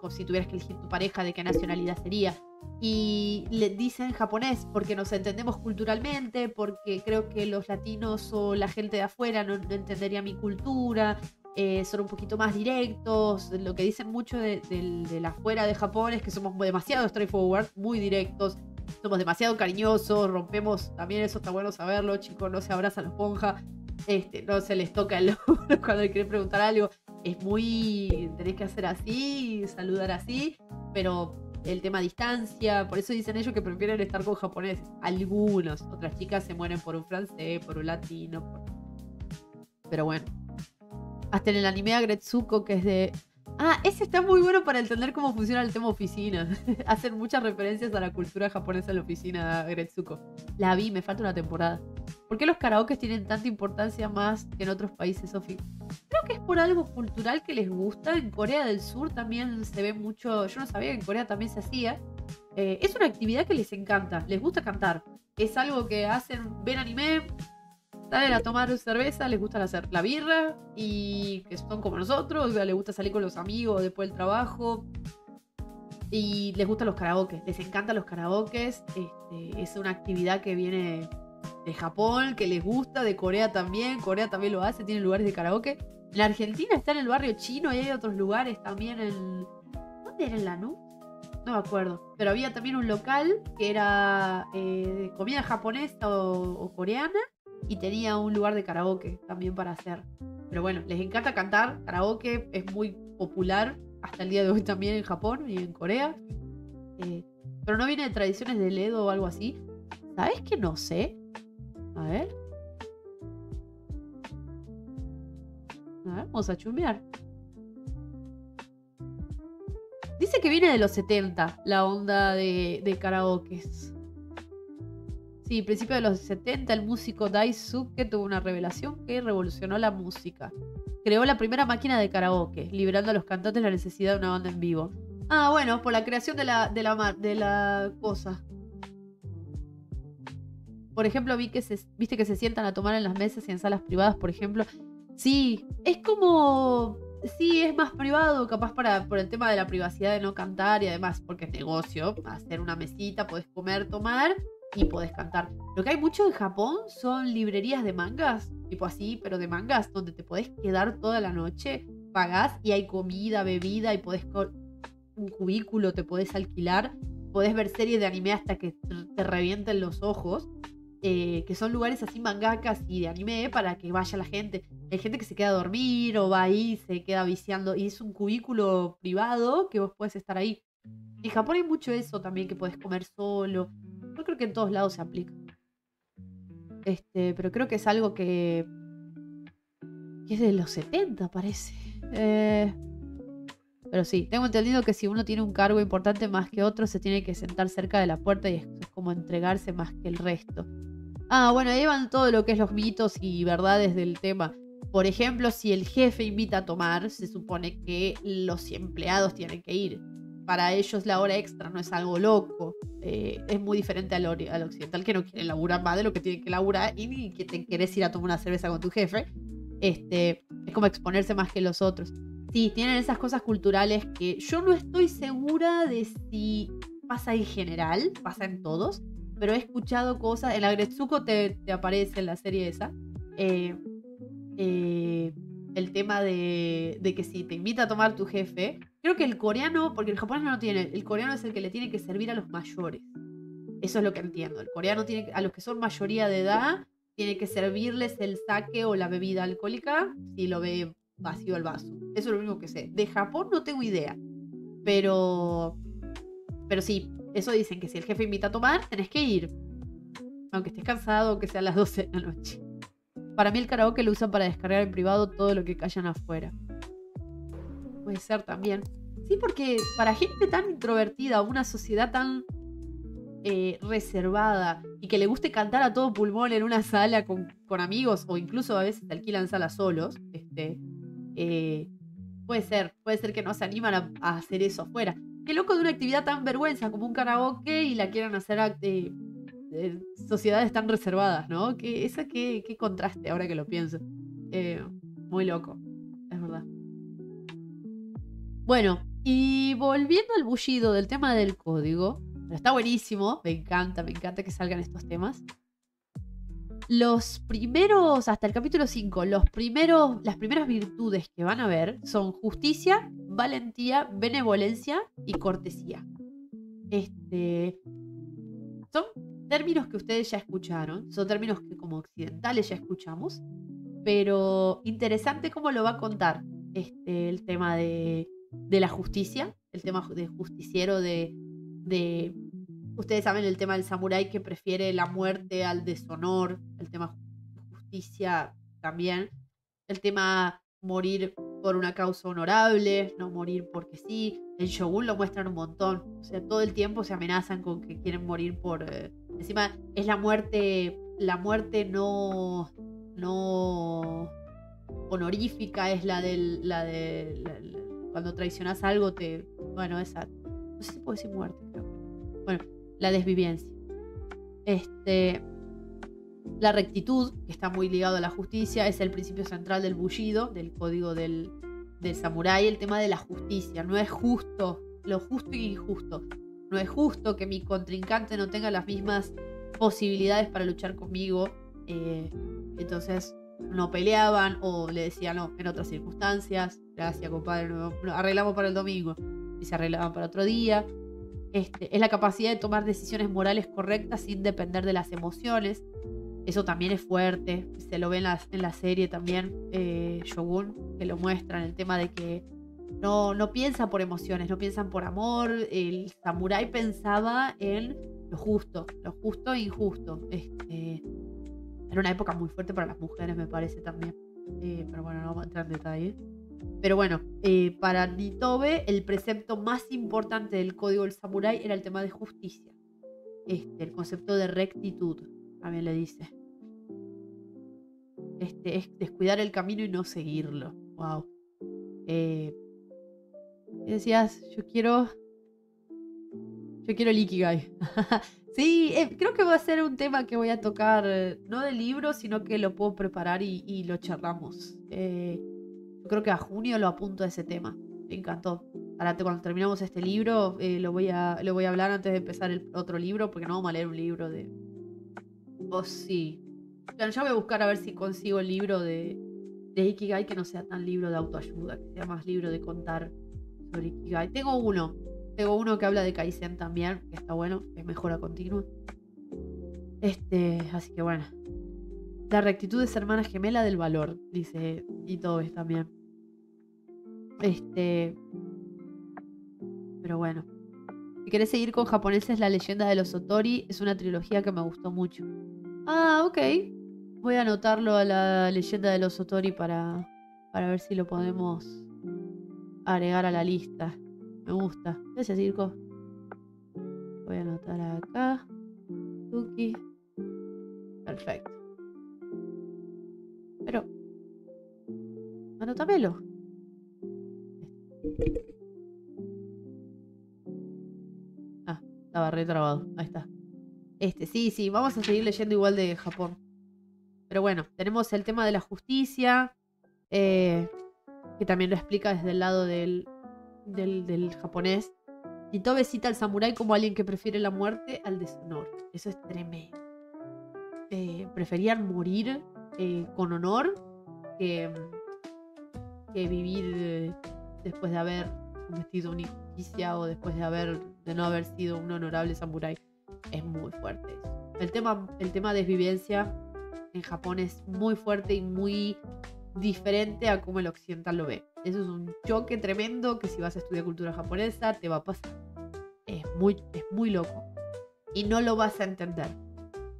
si tuvieras que elegir tu pareja, de qué nacionalidad sería. Y le dicen japonés porque nos entendemos culturalmente, porque creo que los latinos o la gente de afuera no entendería mi cultura. Son un poquito más directos. Lo que dicen mucho de afuera de Japón es que somos demasiado straightforward, muy directos. Somos demasiado cariñosos, rompemos, también eso está bueno saberlo, chicos, no se abrazan la esponja, no se les toca el hombro cuando le quieren preguntar algo. Es muy, tenés que hacer así, saludar así, pero el tema distancia, por eso dicen ellos que prefieren estar con japoneses. Algunos, otras chicas se mueren por un francés, por un latino, pero bueno. Hasta en el anime Agretsuko, que es de... Ah, ese está muy bueno para entender cómo funciona el tema oficina. Hacen muchas referencias a la cultura japonesa en la oficina, Agretsuko. La vi, me falta una temporada. ¿Por qué los karaokes tienen tanta importancia más que en otros países, Sofi? Creo que es por algo cultural que les gusta. En Corea del Sur también se ve mucho... Yo no sabía que en Corea también se hacía. Es una actividad que les encanta, les gusta cantar. Es algo que hacen, ven anime... Salen a tomar cerveza, les gusta hacer la birra y que son como nosotros, les gusta salir con los amigos después del trabajo y les gustan los karaokes, les encantan los karaokes. Es una actividad que viene de Japón, que les gusta, de Corea también lo hace, tiene lugares de karaoke. En la Argentina está en el barrio chino y hay otros lugares también en... ¿Dónde era? ¿En Lanús? No me acuerdo, pero había también un local que era de comida japonesa o coreana. Y tenía un lugar de karaoke también para hacer. Pero bueno, les encanta cantar. Karaoke es muy popular hasta el día de hoy también en Japón y en Corea. Pero no viene de tradiciones del Edo o algo así. ¿Sabes qué? No sé. A ver. Vamos a chumbear. Dice que viene de los 70 la onda de karaokes. Sí, principio de los 70, el músico Daisuke tuvo una revelación que revolucionó la música. Creó la primera máquina de karaoke, liberando a los cantantes la necesidad de una banda en vivo. Ah, bueno, por la creación de la cosa. Por ejemplo, viste que se sientan a tomar en las mesas y en salas privadas, por ejemplo. Sí, es como... Sí, es más privado, capaz por el tema de la privacidad de no cantar y además porque es negocio, hacer una mesita, podés comer, tomar... y podés cantar. Lo que hay mucho en Japón son librerías de mangas, tipo así, pero de mangas, donde te podés quedar toda la noche, pagás y hay comida, bebida y podés un cubículo, te podés alquilar, podés ver series de anime hasta que te revienten los ojos, que son lugares así mangakas y de anime para que vaya la gente. Hay gente que se queda a dormir o va ahí, se queda viciando y es un cubículo privado que vos podés estar ahí. En Japón hay mucho eso también, que podés comer solo. Yo creo que en todos lados se aplica. Pero creo que es algo que es de los 70, parece. Pero sí, tengo entendido que si uno tiene un cargo importante más que otro, se tiene que sentar cerca de la puerta y es como entregarse más que el resto. Ah, bueno, ahí van todo lo que es los mitos y verdades del tema. Por ejemplo, si el jefe invita a tomar, se supone que los empleados tienen que ir. Para ellos la hora extra no es algo loco. Es muy diferente al occidental, que no quieren laburar más de lo que tienen que laburar y ni que te querés ir a tomar una cerveza con tu jefe. Es como exponerse más que los otros. Sí, tienen esas cosas culturales que yo no estoy segura de si pasa en general, pasa en todos, pero he escuchado cosas. En la Agretsuko te aparece en la serie esa. El tema de que si te invita a tomar tu jefe, creo que el coreano, porque el japonés no tiene, el coreano es el que le tiene que servir a los mayores. Eso es lo que entiendo. El coreano tiene, a los que son mayoría de edad, tiene que servirles el sake o la bebida alcohólica, si lo ve vacío el vaso. Eso es lo único que sé. De Japón no tengo idea. Pero sí, eso dicen que si el jefe invita a tomar, tenés que ir. Aunque estés cansado, aunque sea a las 12 de la noche. Para mí el karaoke lo usan para descargar en privado todo lo que callan afuera. Puede ser también. Sí, porque para gente tan introvertida, una sociedad tan reservada y que le guste cantar a todo pulmón en una sala con amigos, o incluso a veces se alquilan salas solos, puede ser que no se animan a hacer eso afuera. Qué loco de una actividad tan vergüenza como un karaoke y la quieran hacer sociedades tan reservadas, ¿no? Qué contraste ahora que lo pienso. Muy loco, es verdad. Bueno, y volviendo al bullido del tema del código, pero está buenísimo, me encanta que salgan estos temas. Los primeros, hasta el capítulo 5, las primeras virtudes que van a ver son justicia, valentía, benevolencia y cortesía. Son términos que ustedes ya escucharon, son términos que como occidentales ya escuchamos, pero interesante cómo lo va a contar el tema de la justicia, el tema de justiciero, de ustedes saben el tema del samurái que prefiere la muerte al deshonor, el tema justicia también, el tema morir por una causa honorable, no morir porque sí. En Shogun lo muestran un montón, o sea, todo el tiempo se amenazan con que quieren morir por... encima es la muerte no honorífica, es cuando traicionas algo bueno, esa, no sé si puedo decir muerte, creo. Bueno, la desvivencia. La rectitud, que está muy ligado a la justicia, es el principio central del bullido, del código del samurái, el tema de la justicia. No es justo, lo justo y injusto. No es justo que mi contrincante no tenga las mismas posibilidades para luchar conmigo. Entonces no peleaban o le decían no, en otras circunstancias. Gracias, compadre, no, arreglamos para el domingo. Y se arreglaban para otro día. Es la capacidad de tomar decisiones morales correctas sin depender de las emociones. Eso también es fuerte. Se lo ve en la serie también, Shogun, que lo muestran, el tema de que no piensa por emociones, no piensan por amor. El samurái pensaba en lo justo e injusto. Era una época muy fuerte para las mujeres, me parece también. Pero bueno, no vamos a entrar en detalle. Pero bueno, para Nitobe el precepto más importante del código del samurái era el tema de justicia. El concepto de rectitud, también le dice. Es descuidar el camino y no seguirlo. Wow. ¿Qué decías? Yo quiero el Ikigai. Sí, creo que va a ser un tema que voy a tocar, no del libro, sino que lo puedo preparar y lo charlamos. Yo creo que a junio lo apunto a ese tema. Me encantó. Ahora cuando terminamos este libro, lo voy a hablar antes de empezar el otro libro, porque no vamos a leer un libro de... Oh, sí. Bueno, yo voy a buscar a ver si consigo el libro de Ikigai que no sea tan libro de autoayuda, que sea más libro de contar sobre Ikigai. Tengo uno que habla de Kaizen también, que está bueno, que es mejora continua. Así que bueno. La rectitud es hermana gemela del valor, dice Itobe también. Pero bueno. Si querés seguir con japoneses, La leyenda de los Otori es una trilogía que me gustó mucho. Ah, ok. Voy a anotarlo a La leyenda de los Otori para ver si lo podemos agregar a la lista. Me gusta. Gracias, Circo. Voy a anotar acá. Tuki. Perfecto. Pero... anótamelo. Ah, estaba retrabado. Ahí está. Sí, vamos a seguir leyendo igual de Japón. Pero bueno, tenemos el tema de la justicia, que también lo explica desde el lado del japonés. Nitobe cita al samurái como alguien que prefiere la muerte al deshonor. Eso es tremendo. Preferían morir con honor que vivir después de haber cometido una injusticia o después de no haber sido un honorable samurái. Es muy fuerte eso. El tema desvivencia en Japón es muy fuerte y muy diferente a cómo el occidental lo ve. Eso es un choque tremendo que si vas a estudiar cultura japonesa te va a pasar. Es muy loco. Y no lo vas a entender.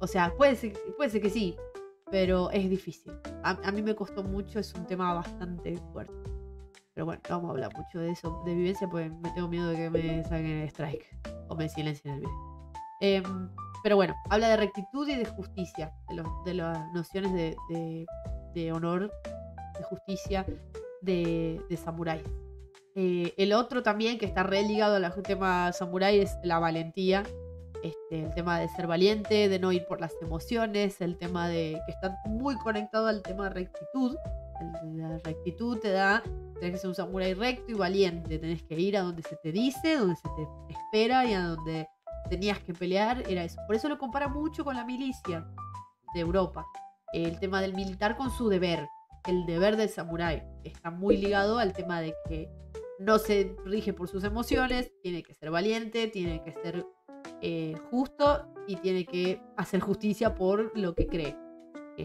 O sea, puede ser que sí, pero es difícil. A mí me costó mucho, es un tema bastante fuerte. Pero bueno, no vamos a hablar mucho de eso, de vivencia, porque me tengo miedo de que me saquen el strike o me silencien el video. Pero bueno, habla de rectitud y de justicia, de las nociones de honor, de justicia, de samuráis. El otro también que está re ligado al tema samurái es la valentía. El tema de ser valiente, de no ir por las emociones, el tema de que está muy conectado al tema de rectitud. La rectitud tenés que ser un samurái recto y valiente, tenés que ir a donde se te dice, donde se te espera y a donde tenías que pelear, era eso. Por eso lo compara mucho con la milicia de Europa. El tema del militar con su deber, el deber del samurái, está muy ligado al tema de que no se rige por sus emociones, tiene que ser valiente, tiene que ser justo y tiene que hacer justicia por lo que cree.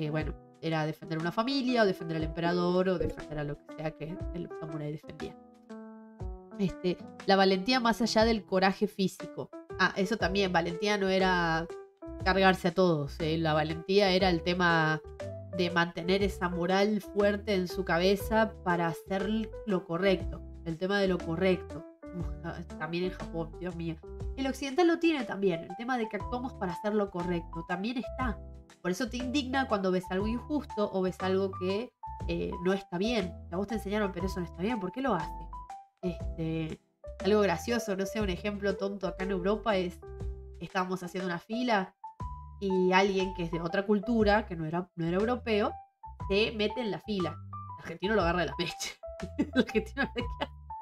Bueno, era defender una familia o defender al emperador o defender a lo que sea que el samurái defendía. La valentía más allá del coraje físico. Eso también, valentía no era cargarse a todos. La valentía era el tema de mantener esa moral fuerte en su cabeza para hacer lo correcto. El tema de lo correcto. También en Japón, Dios mío. El occidental lo tiene también. El tema de que actuamos para hacer lo correcto. También está. Por eso te indigna cuando ves algo injusto o ves algo que no está bien. A vos te enseñaron, pero eso no está bien. ¿Por qué lo hace? Algo gracioso, no sé, un ejemplo tonto acá en Europa es, estábamos haciendo una fila y alguien que es de otra cultura, que no era europeo, se mete en la fila. El argentino lo agarra de las mechas. El argentino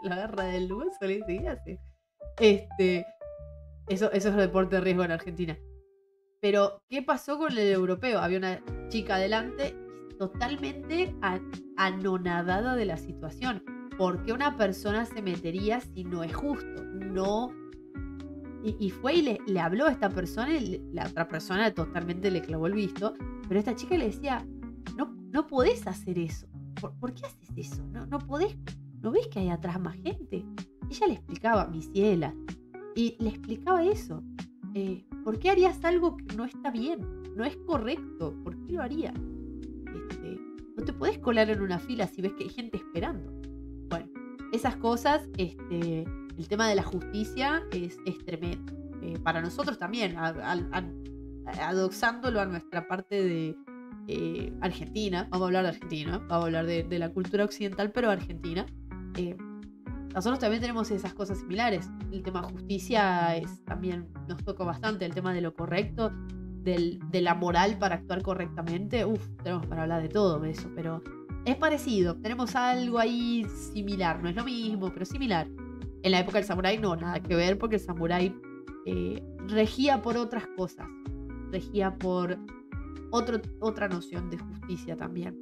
lo agarra del hueso, le dice, ¿qué hace? Eso es deporte de riesgo en Argentina. Pero, ¿qué pasó con el europeo? Había una chica adelante totalmente anonadada de la situación. ¿Por qué una persona se metería si no es justo? No. Y fue y le habló a esta persona y la otra persona totalmente le clavó el visto. Pero esta chica le decía, no podés hacer eso. ¿Por qué haces eso? No podés. ¿No ves que hay atrás más gente? Ella le explicaba, mi ciela. Y le explicaba eso. ¿Por qué harías algo que no está bien? No es correcto. ¿Por qué lo harías? No te podés colar en una fila si ves que hay gente esperando. Bueno, esas cosas, el tema de la justicia es tremendo. Para nosotros también, adoxándolo a nuestra parte de Argentina, vamos a hablar de Argentina, vamos a hablar de la cultura occidental, pero Argentina. Nosotros también tenemos esas cosas similares. El tema de justicia también nos toca bastante, el tema de lo correcto, de la moral para actuar correctamente. Tenemos para hablar de todo eso, pero es parecido. Tenemos algo ahí similar, no es lo mismo, pero similar. En la época del samurái no, nada que ver, porque el samurái regía por otras cosas. Regía por otra noción de justicia también.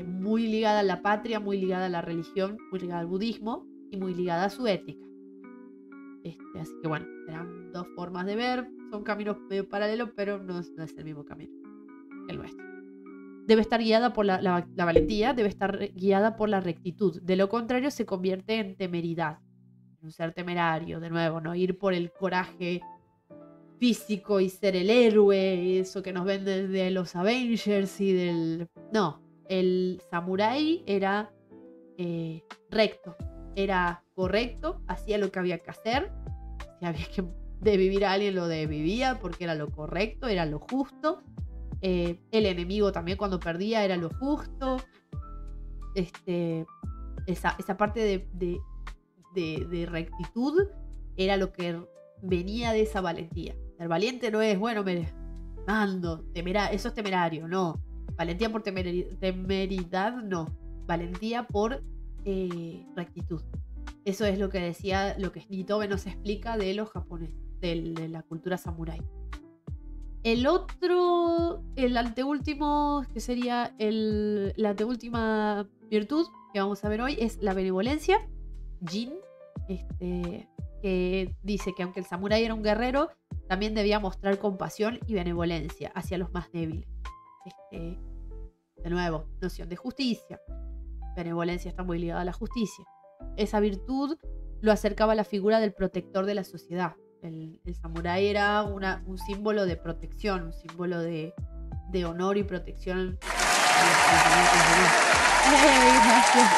Muy ligada a la patria, muy ligada a la religión, muy ligada al budismo y muy ligada a su ética. Así que bueno, eran dos formas de ver, son caminos medio paralelos, pero no es el mismo camino que el nuestro. Debe estar guiada por la valentía, debe estar guiada por la rectitud. De lo contrario, se convierte en temeridad, en un ser temerario, de nuevo, no ir por el coraje físico y ser el héroe, eso que nos venden de los Avengers y del... No, el samurái era recto, era correcto, hacía lo que había que hacer, si había que desvivir a alguien lo desvivía porque era lo correcto, era lo justo. El enemigo también cuando perdía era lo justo. Esa parte de rectitud era lo que venía de esa valentía. Ser valiente no es, bueno, me mando, eso es temerario, no. Valentía por temeridad, no. Valentía por rectitud. Eso es lo que decía, lo que Nitobe nos explica de los japoneses, de la cultura samurái. El otro, el anteúltimo, que sería la anteúltima virtud que vamos a ver hoy, es la benevolencia, Jin, que dice que aunque el samurái era un guerrero, también debía mostrar compasión y benevolencia hacia los más débiles. De nuevo, noción de justicia. benevolencia está muy ligada a la justicia. Esa virtud lo acercaba a la figura del protector de la sociedad. El samurái era un símbolo de protección, un símbolo de honor y protección a los pensamientos de Dios. Gracias.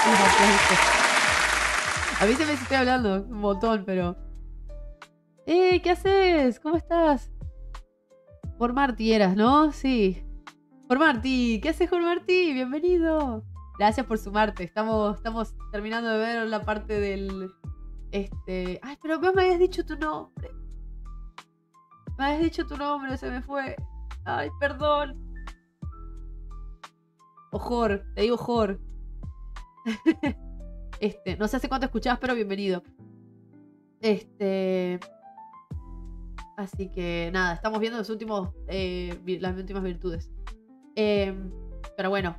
A mí se me estoy hablando un montón, pero... ¿Qué haces? ¿Cómo estás? Por Martí eras, ¿no? Sí. Por Martí, ¿qué haces, Por Martí? Bienvenido. Gracias por sumarte. Estamos terminando de ver la parte del... Ay, pero vos me habías dicho tu nombre. Me habías dicho tu nombre, se me fue. Ay, perdón. O Jor, te digo Jor. No sé hace cuánto escuchabas, pero bienvenido. Así que nada, estamos viendo las últimas virtudes. Pero bueno,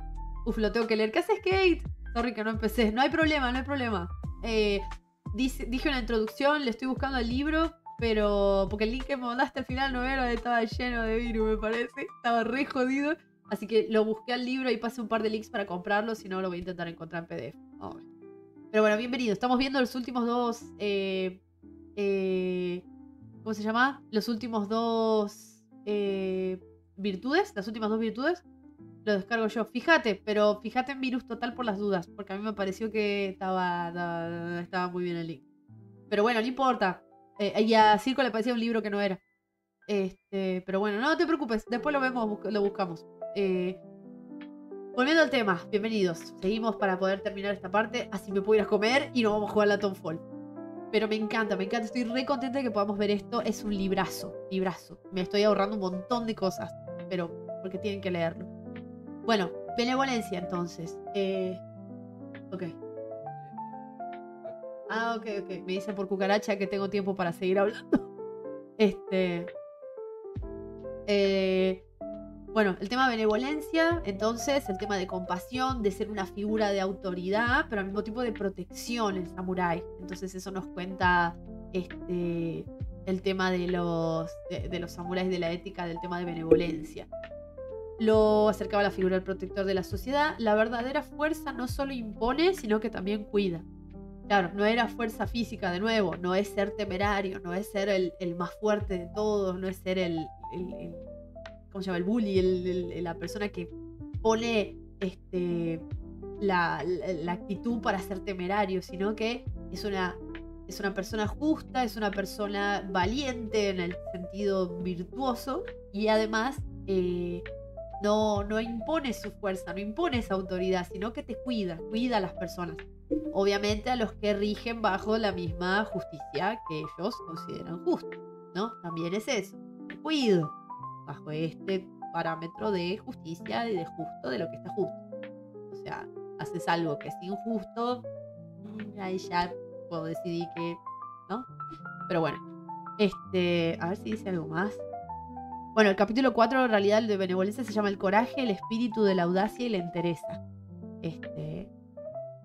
lo tengo que leer. ¿Qué haces, Kate? Sorry que no empecé. No hay problema. Dije una introducción, le estoy buscando el libro, pero porque el link que me mandaste al final no era, estaba lleno de virus, me parece. Estaba re jodido. Así que lo busqué al libro y pasé un par de links para comprarlo, si no lo voy a intentar encontrar en PDF. Oh. Pero bueno, bienvenido. Estamos viendo los últimos dos... ¿cómo se llama? Los últimos dos virtudes. Las últimas dos virtudes. Lo descargo yo. Fíjate en virus total por las dudas. Porque a mí me pareció que estaba muy bien el link. Pero bueno, no importa. Y a Circo le parecía un libro que no era. Pero bueno, no te preocupes. Después lo vemos, lo buscamos. Volviendo al tema, bienvenidos. Seguimos para poder terminar esta parte. Así me puedo ir a comer y nos vamos a jugar la Townfall. Pero me encanta. Estoy re contenta de que podamos ver esto. Es un librazo. Me estoy ahorrando un montón de cosas. Pero porque tienen que leerlo. Bueno, benevolencia entonces. Ok. Ok. Me dicen por cucaracha que tengo tiempo para seguir hablando. Bueno, el tema de benevolencia, entonces, el tema de compasión, de ser una figura de autoridad, pero al mismo tiempo de protección, el samurái. Entonces eso nos cuenta el tema de los samuráis, de la ética, del tema de benevolencia. Lo acercaba a la figura del protector de la sociedad. La verdadera fuerza no solo impone, sino que también cuida. Claro, no era fuerza física de nuevo, no es ser temerario, no es ser el más fuerte de todos, no es ser ¿cómo se llama? El bully, la persona que pone la actitud para ser temerario, sino que es una persona justa, es una persona valiente en el sentido virtuoso y además no impone su fuerza, no impone esa autoridad, sino que te cuida a las personas. Obviamente a los que rigen bajo la misma justicia que ellos consideran justa, ¿no? También es eso, te cuido bajo este parámetro de justicia y de justo, de lo que está justo. O sea, haces algo que es injusto, ahí ya puedo decidir que, ¿no? Pero bueno, a ver si dice algo más. Bueno, el capítulo 4, en realidad, el de benevolencia se llama el coraje, el espíritu de la audacia y la entereza.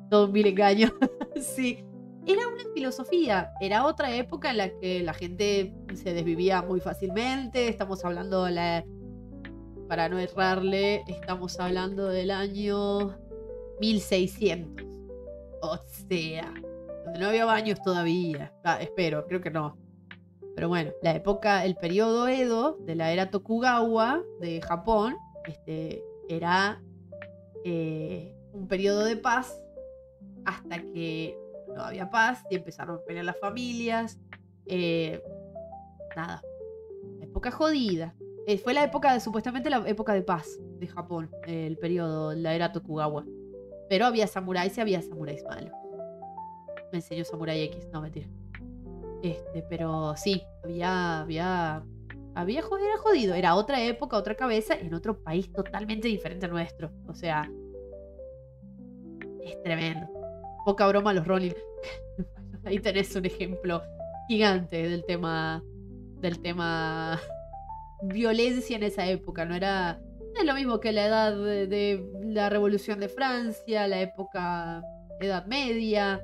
Todo un vil engaño. Sí. Era una filosofía, era otra época en la que la gente se desvivía muy fácilmente. Estamos hablando para no errarle, estamos hablando del año 1600. O sea, donde no había baños todavía. Espero, creo que no. Pero bueno, el periodo Edo de la era Tokugawa de Japón, era un periodo de paz hasta que no había paz y empezaron a pelear las familias. Nada. Época jodida. Fue supuestamente la época de paz de Japón, el periodo, la era Tokugawa. Pero había samuráis y había samuráis malos. Me enseñó Samurai X, no, mentira. Pero sí, era jodido. Era otra época, otra cabeza, en otro país totalmente diferente al nuestro. O sea, es tremendo. Poca broma a los Ronin. Ahí tenés un ejemplo gigante del tema violencia en esa época. No es lo mismo que la edad de la Revolución de Francia, la época Edad Media,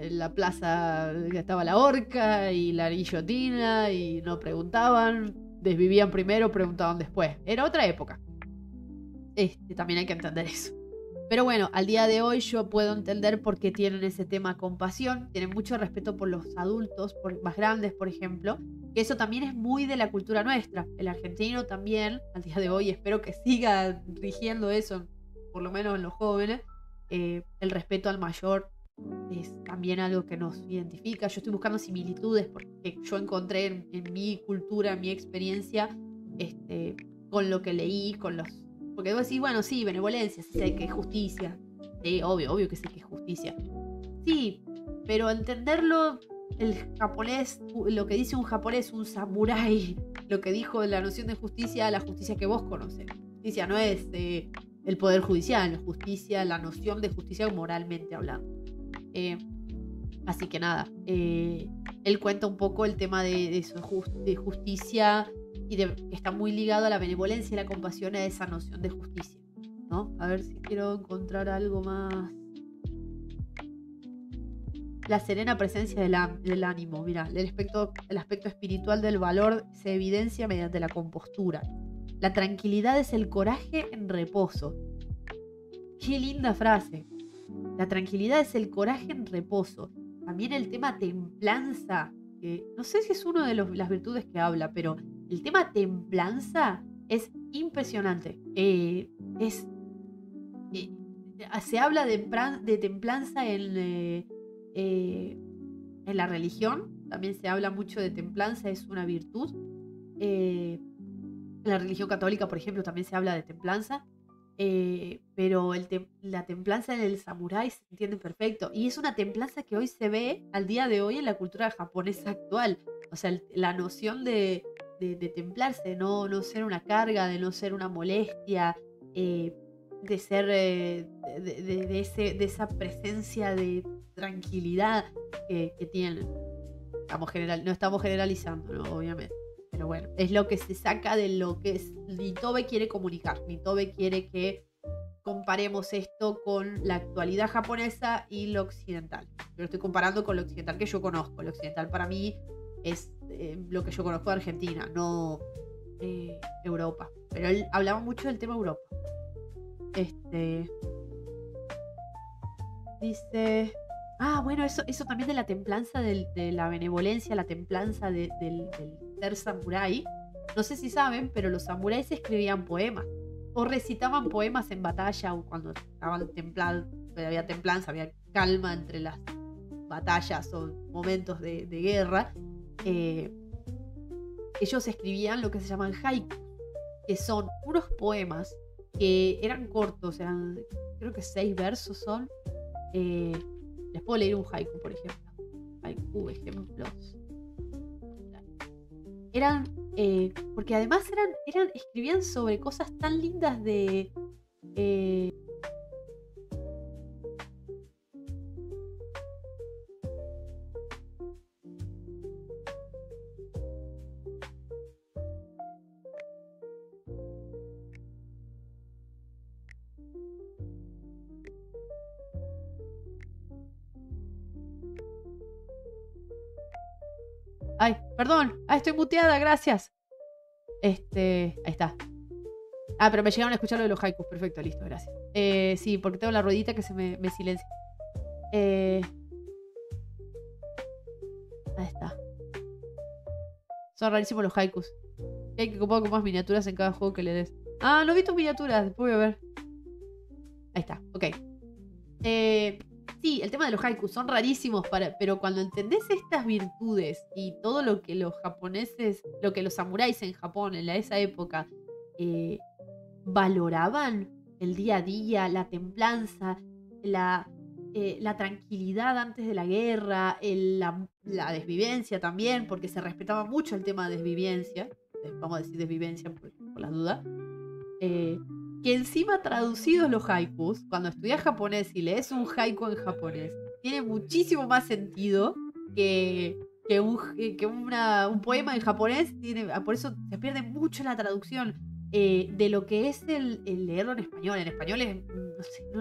la plaza que estaba la horca y la guillotina y no preguntaban, desvivían primero, preguntaban después. Era otra época. También hay que entender eso. Pero bueno, al día de hoy yo puedo entender por qué tienen ese tema compasión, tienen mucho respeto por los adultos, por más grandes, por ejemplo, que eso también es muy de la cultura nuestra. El argentino también, al día de hoy, espero que siga rigiendo eso, por lo menos en los jóvenes, el respeto al mayor es también algo que nos identifica. Yo estoy buscando similitudes porque yo encontré en mi cultura, en mi experiencia, con lo que leí, con los... Porque vos decís, bueno, sí, benevolencia, sí sé que es justicia. Sí, obvio que sé que es justicia. Sí, pero entenderlo, el japonés, lo que dice un japonés, un samurái, lo que dijo la noción de justicia, la justicia que vos conocés. Justicia no es el poder judicial, justicia, la noción de justicia moralmente hablando. Así que nada, él cuenta un poco el tema de eso, de justicia y que está muy ligado a la benevolencia y la compasión, a esa noción de justicia, ¿no? A ver si quiero encontrar algo más. La serena presencia del ánimo, mira, el aspecto espiritual del valor se evidencia mediante la compostura. La tranquilidad es el coraje en reposo. Qué linda frase. La tranquilidad es el coraje en reposo. También el tema templanza, que no sé si es una de las virtudes que habla, pero el tema templanza es impresionante. Se habla de templanza en la religión. También se habla mucho de templanza, es una virtud. En la religión católica, por ejemplo, también se habla de templanza. Pero la templanza en el samurái se entiende perfecto. Y es una templanza que hoy se ve al día de hoy en la cultura japonesa actual. O sea, la noción de templarse, no ser una carga, de no ser una molestia, de ser de esa presencia de tranquilidad que tienen. No estamos generalizando, ¿no? Obviamente. Pero bueno, es lo que se saca de lo que Nitobe quiere comunicar. Nitobe quiere que comparemos esto con la actualidad japonesa y lo occidental. Yo lo estoy comparando con lo occidental que yo conozco. Lo occidental para mí es lo que yo conozco de Argentina, no Europa. Pero él hablaba mucho del tema Europa. Dice... Ah, bueno, eso también de la templanza, de la benevolencia, la templanza del ser samurái. No sé si saben, pero los samuráis escribían poemas o recitaban poemas en batalla o cuando estaban templados, había templanza, había calma entre las batallas o momentos de guerra. Ellos escribían lo que se llaman haiku, que son unos poemas que eran cortos, creo que 6 versos son. Les puedo leer un haiku, por ejemplo. Haiku, ejemplos. Eran, porque además escribían sobre cosas tan lindas de... Ay, perdón. Estoy muteada, gracias. Ahí está. Ah, pero me llegaron a escuchar lo de los haikus. Perfecto, listo, gracias. Sí, porque tengo la ruedita que se me silencia. Ahí está. Son rarísimos los haikus. Hay que comprar con más miniaturas en cada juego que le des. Ah, no vi tus miniaturas. Después voy a ver. Ahí está, ok. Sí, el tema de los haikus son rarísimos, pero cuando entendés estas virtudes y todo lo que los japoneses, lo que los samuráis en Japón en esa época valoraban, el día a día, la templanza, la tranquilidad antes de la guerra, la desvivencia también, porque se respetaba mucho el tema de desvivencia. Vamos a decir desvivencia por las dudas. Que encima traducidos los haikus, cuando estudias japonés y lees un haiku en japonés, tiene muchísimo más sentido que un poema en japonés. Por eso se pierde mucho la traducción de lo que es el leerlo en español. En español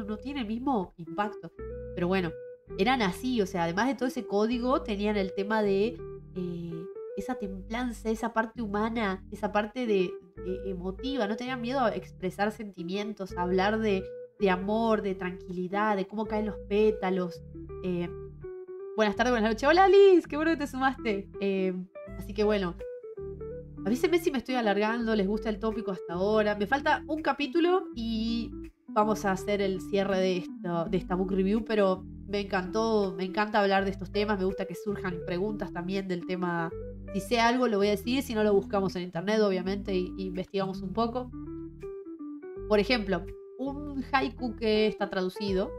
no tiene el mismo impacto. Pero bueno, eran así, o sea, además de todo ese código, tenían el tema de esa templanza, esa parte humana, esa parte de emotiva, no tenían miedo a expresar sentimientos, a hablar de de amor, de tranquilidad, de cómo caen los pétalos. Buenas tardes, buenas noches. Hola Liz, qué bueno que te sumaste. Así que bueno, avísenme si me estoy alargando, les gusta el tópico hasta ahora. Me falta un capítulo y vamos a hacer el cierre de esta book review, pero me encanta hablar de estos temas, me gusta que surjan preguntas también del tema. Si sé algo lo voy a decir, si no lo buscamos en internet obviamente y investigamos un poco. Por ejemplo, un haiku que está traducido,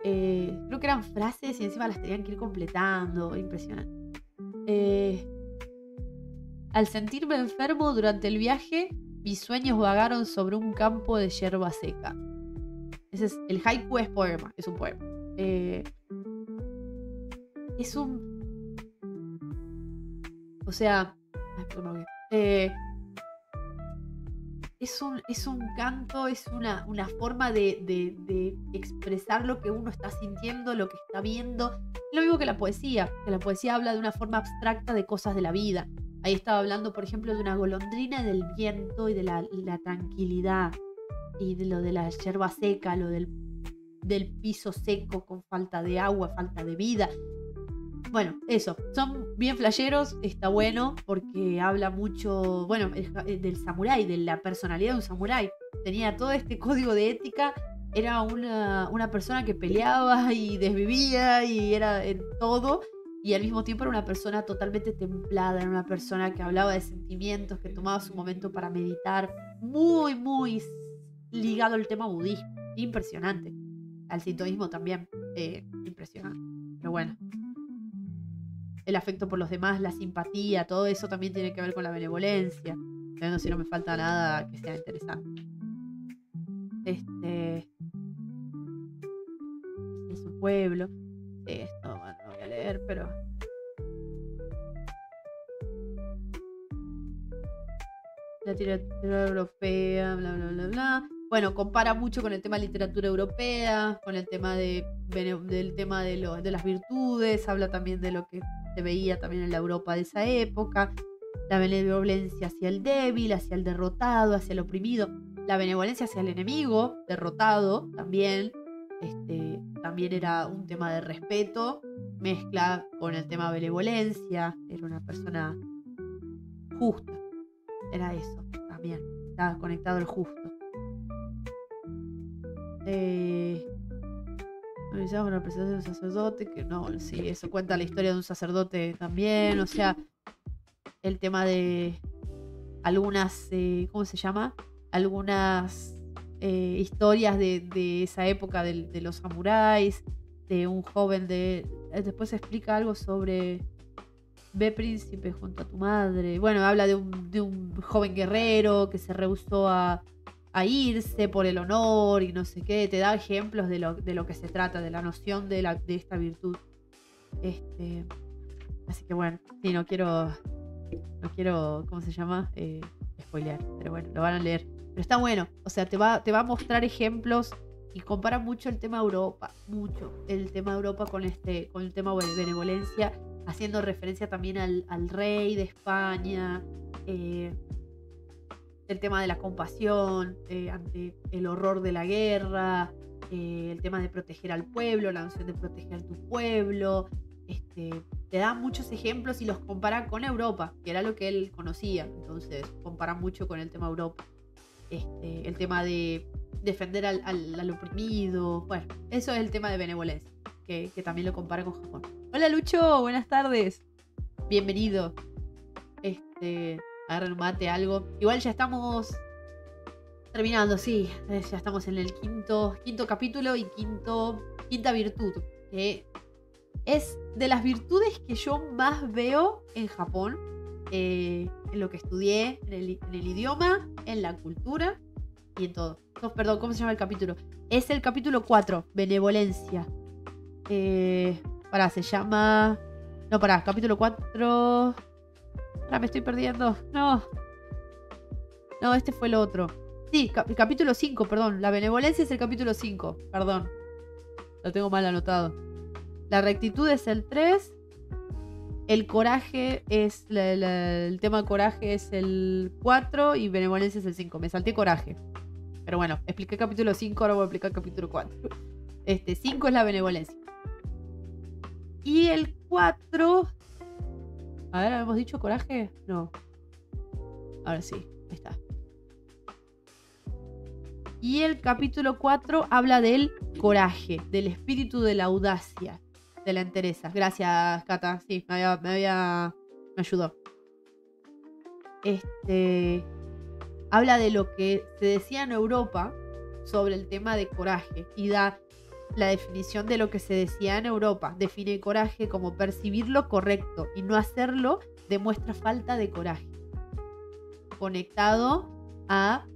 creo que eran frases y encima las tenían que ir completando, impresionante. Al sentirme enfermo durante el viaje, mis sueños vagaron sobre un campo de yerba seca. Ese es, el haiku es poema, es un poema. Es un... O sea... es un canto, es una forma de expresar lo que uno está sintiendo, lo que está viendo. Lo mismo que la poesía habla de una forma abstracta de cosas de la vida. Ahí estaba hablando, por ejemplo, de una golondrina, del viento y de la tranquilidad. Y de lo de la yerba seca, lo del piso seco con falta de agua, falta de vida. Bueno, eso, son bien flasheros, está bueno porque habla mucho, bueno, del samurái, de la personalidad de un samurái. Tenía todo este código de ética, era una persona que peleaba y desvivía y era en todo, y al mismo tiempo era una persona totalmente templada, era una persona que hablaba de sentimientos, que tomaba su momento para meditar, muy, muy ligado al tema budismo, impresionante. Al sintoísmo también, impresionante, pero bueno. El afecto por los demás, la simpatía, todo eso también tiene que ver con la benevolencia. Viendo si no me falta nada que sea interesante. En su pueblo. Esto, bueno, no voy a leer, pero... La literatura europea, bla, bla, bla, bla. Bueno, compara mucho con el tema de literatura europea, con el tema del tema de las virtudes, habla también de lo que se veía también en la Europa de esa época, la benevolencia hacia el débil, hacia el derrotado, hacia el oprimido, la benevolencia hacia el enemigo, derrotado también, también era un tema de respeto, mezcla con el tema de benevolencia, era una persona justa, era eso también, estaba conectado al justo. Con la presencia de un sacerdote, que no, sí, eso cuenta la historia de un sacerdote también, o sea, el tema de algunas, ¿cómo se llama? Algunas historias de esa época de los samuráis, de un joven después se explica algo sobre ve príncipe junto a tu madre, bueno, habla de un joven guerrero que se rehusó a irse por el honor y no sé qué, te da ejemplos de lo que se trata, de la noción de esta virtud. Así que bueno, sí, no quiero, ¿cómo se llama? Spoilear, pero bueno, lo van a leer. Pero está bueno, o sea, te va a mostrar ejemplos y compara mucho el tema Europa, mucho el tema Europa con el tema de benevolencia, haciendo referencia también al rey de España, el tema de la compasión ante el horror de la guerra, el tema de proteger al pueblo, la noción de proteger a tu pueblo. Te da muchos ejemplos y los compara con Europa, que era lo que él conocía. Entonces compara mucho con el tema Europa. El tema de defender al oprimido. Bueno, eso es el tema de benevolencia, que también lo compara con Japón. Hola Lucho, buenas tardes. Bienvenido. Agarren un mate, algo. Igual ya estamos terminando, sí. Ya estamos en el quinto capítulo y quinta virtud. Que es de las virtudes que yo más veo en Japón. En lo que estudié, en el idioma, en la cultura y en todo. No, perdón, ¿cómo se llama el capítulo? Es el capítulo 4, benevolencia. Se llama... No, capítulo 4... me estoy perdiendo. No, este fue el otro. Sí, capítulo 5, perdón. La benevolencia es el capítulo 5, perdón. Lo tengo mal anotado. La rectitud es el 3. El coraje es... el tema coraje es el 4 y benevolencia es el 5. Me salté coraje. Pero bueno, expliqué capítulo 5, ahora voy a explicar capítulo 4. 5 es la benevolencia. Y el 4... A ver, ¿habíamos dicho coraje? No. Ahora sí, ahí está. Y el capítulo 4 habla del coraje, del espíritu de la audacia, de la entereza. Gracias, Cata. Sí, me ayudó. Habla de lo que se decía en Europa sobre el tema de coraje y da la definición de lo que se decía en Europa. Define coraje como percibir lo correcto y no hacerlo demuestra falta de coraje. Conectado a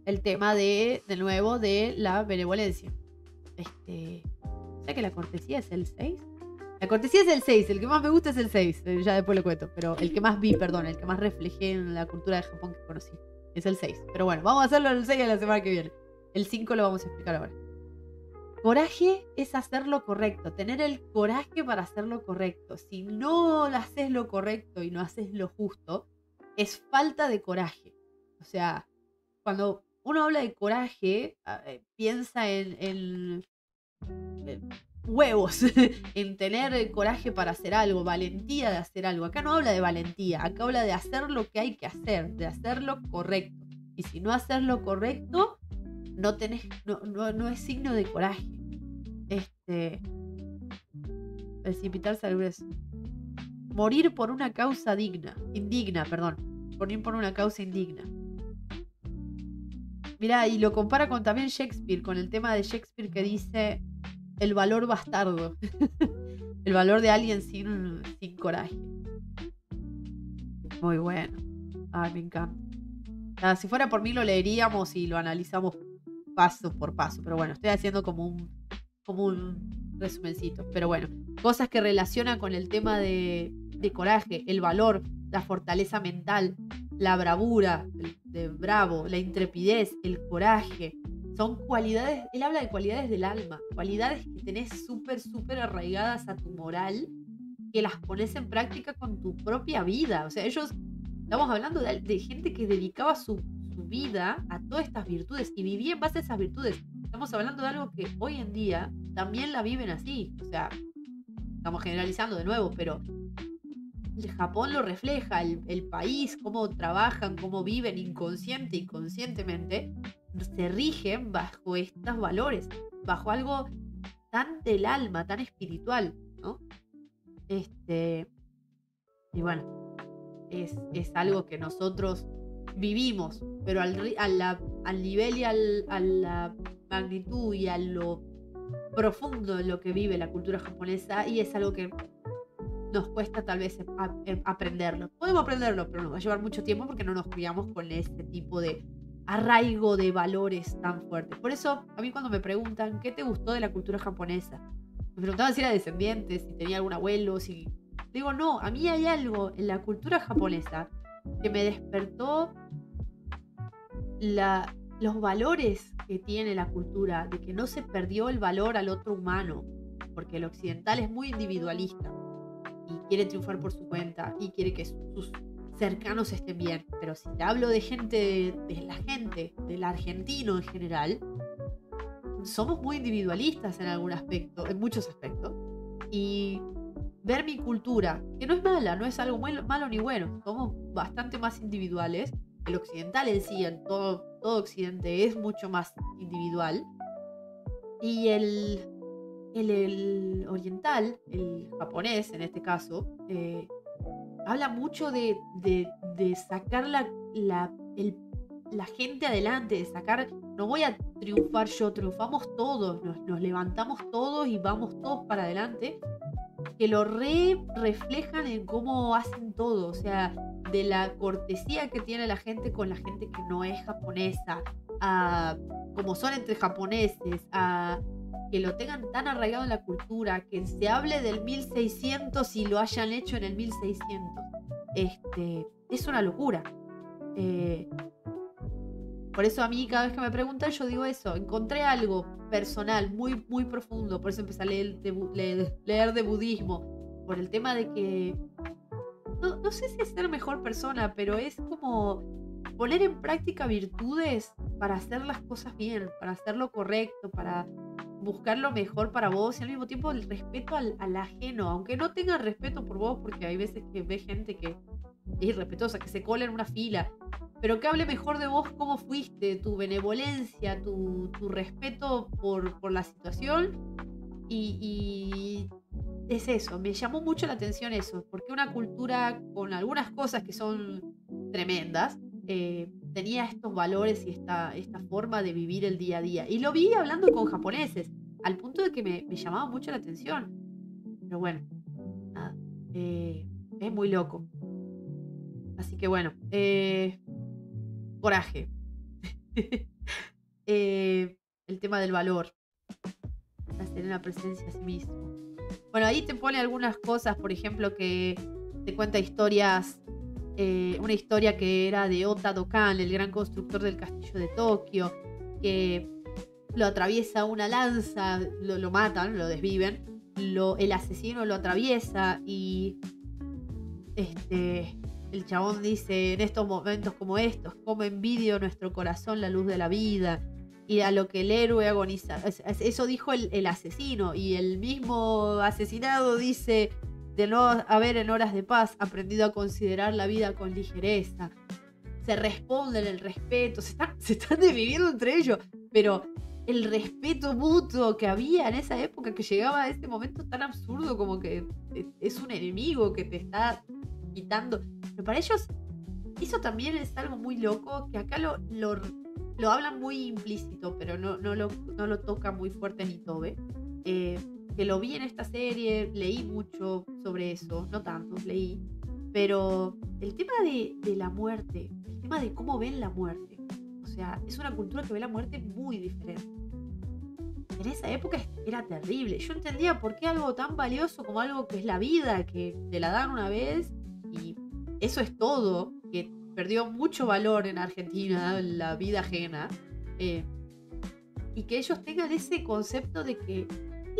el tema de nuevo, de la benevolencia. ¿Sabes que la cortesía es el 6? La cortesía es el 6, el que más me gusta es el 6. Ya después lo cuento, pero el que más vi, perdón, el que más reflejé en la cultura de Japón que conocí. Es el 6. Pero bueno, vamos a hacerlo el 6 la semana que viene. El 5 lo vamos a explicar ahora. Coraje es hacer lo correcto, tener el coraje para hacer lo correcto. Si no haces lo correcto y no haces lo justo, es falta de coraje. O sea, cuando uno habla de coraje, piensa en huevos, en tener coraje para hacer algo, valentía de hacer algo. Acá no habla de valentía, acá habla de hacer lo que hay que hacer, de hacerlo correcto. Y si no haces lo correcto, no es signo de coraje. Precipitarse al grueso. Morir por una causa indigna. Morir por una causa indigna. Mirá, y lo compara con también Shakespeare, con el tema de Shakespeare que dice el valor bastardo. El valor de alguien sin coraje. Muy bueno. Ay, me encanta. Si fuera por mí lo leeríamos y lo analizamos paso por paso. Pero bueno, estoy haciendo como un resumencito. Pero bueno, cosas que relacionan con el tema de coraje, el valor, la fortaleza mental, la bravura, de bravo, la intrepidez, el coraje. Son cualidades, él habla de cualidades del alma, cualidades que tenés súper, súper arraigadas a tu moral, que las pones en práctica con tu propia vida. O sea, estamos hablando de gente que dedicaba su vida a todas estas virtudes y vivía en base a esas virtudes. Estamos hablando de algo que hoy en día también la viven así. O sea, estamos generalizando de nuevo, pero el Japón lo refleja, el país, cómo trabajan, cómo viven inconsciente y conscientemente, se rigen bajo estos valores, bajo algo tan del alma, tan espiritual, ¿no? Y bueno, es algo que nosotros vivimos, pero al nivel y a la magnitud y a lo profundo de lo que vive la cultura japonesa, y es algo que nos cuesta tal vez aprenderlo. Podemos aprenderlo, pero nos va a llevar mucho tiempo porque no nos criamos con este tipo de arraigo de valores tan fuertes. Por eso, a mí cuando me preguntan ¿qué te gustó de la cultura japonesa? Me preguntaban si era descendiente, si tenía algún abuelo, si... Digo, no, a mí hay algo en la cultura japonesa que me despertó los valores que tiene la cultura, de que no se perdió el valor al otro humano, porque el occidental es muy individualista y quiere triunfar por su cuenta y quiere que sus cercanos estén bien. Pero si te hablo de gente, del argentino en general, somos muy individualistas en algún aspecto, en muchos aspectos. Y ver mi cultura, que no es mala, no es algo malo ni bueno, somos bastante más individuales. El occidental en sí, en todo occidente, es mucho más individual. Y el oriental, el japonés en este caso, habla mucho de sacar la gente adelante, de sacar, no voy a triunfar yo, triunfamos todos, nos levantamos todos y vamos todos para adelante, que lo reflejan en cómo hacen todo. O sea, de la cortesía que tiene la gente con la gente que no es japonesa, a como son entre japoneses, a que lo tengan tan arraigado en la cultura, que se hable del 1600 y lo hayan hecho en el 1600. Es una locura. Por eso a mí cada vez que me preguntan yo digo eso, encontré algo personal muy, muy profundo, por eso empecé a leer de budismo, por el tema de que no sé si es ser mejor persona, pero es como poner en práctica virtudes para hacer las cosas bien, para hacer lo correcto, para buscar lo mejor para vos y al mismo tiempo el respeto al ajeno, aunque no tenga respeto por vos, porque hay veces que ves gente que es irrespetuosa, que se cola en una fila, pero que hable mejor de vos cómo fuiste, tu benevolencia, tu respeto por la situación y es eso, me llamó mucho la atención eso, porque una cultura con algunas cosas que son tremendas, tenía estos valores y esta forma de vivir el día a día. Y lo vi hablando con japoneses, al punto de que me llamaba mucho la atención. Pero bueno, nada, es muy loco. Así que bueno, coraje. El tema del valor, la serena presencia a sí mismo. Bueno, ahí te pone algunas cosas, por ejemplo, que te cuenta historias. Una historia que era de Ota Dokan, el gran constructor del castillo de Tokio, que lo atraviesa una lanza, lo matan, lo desviven, el asesino lo atraviesa y el chabón dice, en estos momentos como estos, cómo envidio nuestro corazón la luz de la vida, y a lo que el héroe agoniza. Eso dijo el asesino, y el mismo asesinado dice, de no haber en horas de paz aprendido a considerar la vida con ligereza. Se responden el respeto, se están dividiendo entre ellos, pero el respeto mutuo que había en esa época, que llegaba a ese momento tan absurdo como que es un enemigo que te está quitando. Pero para ellos eso también es algo muy loco, que acá lo hablan muy implícito, pero no lo toca muy fuerte ni Tobe. Que lo vi en esta serie, leí mucho sobre eso, no tanto, leí, pero el tema de la muerte, el tema de cómo ven la muerte, o sea, es una cultura que ve la muerte muy diferente. En esa época era terrible, yo entendía por qué algo tan valioso como algo que es la vida, que te la dan una vez y eso es todo, que perdió mucho valor en Argentina, la vida ajena, y que ellos tengan ese concepto de que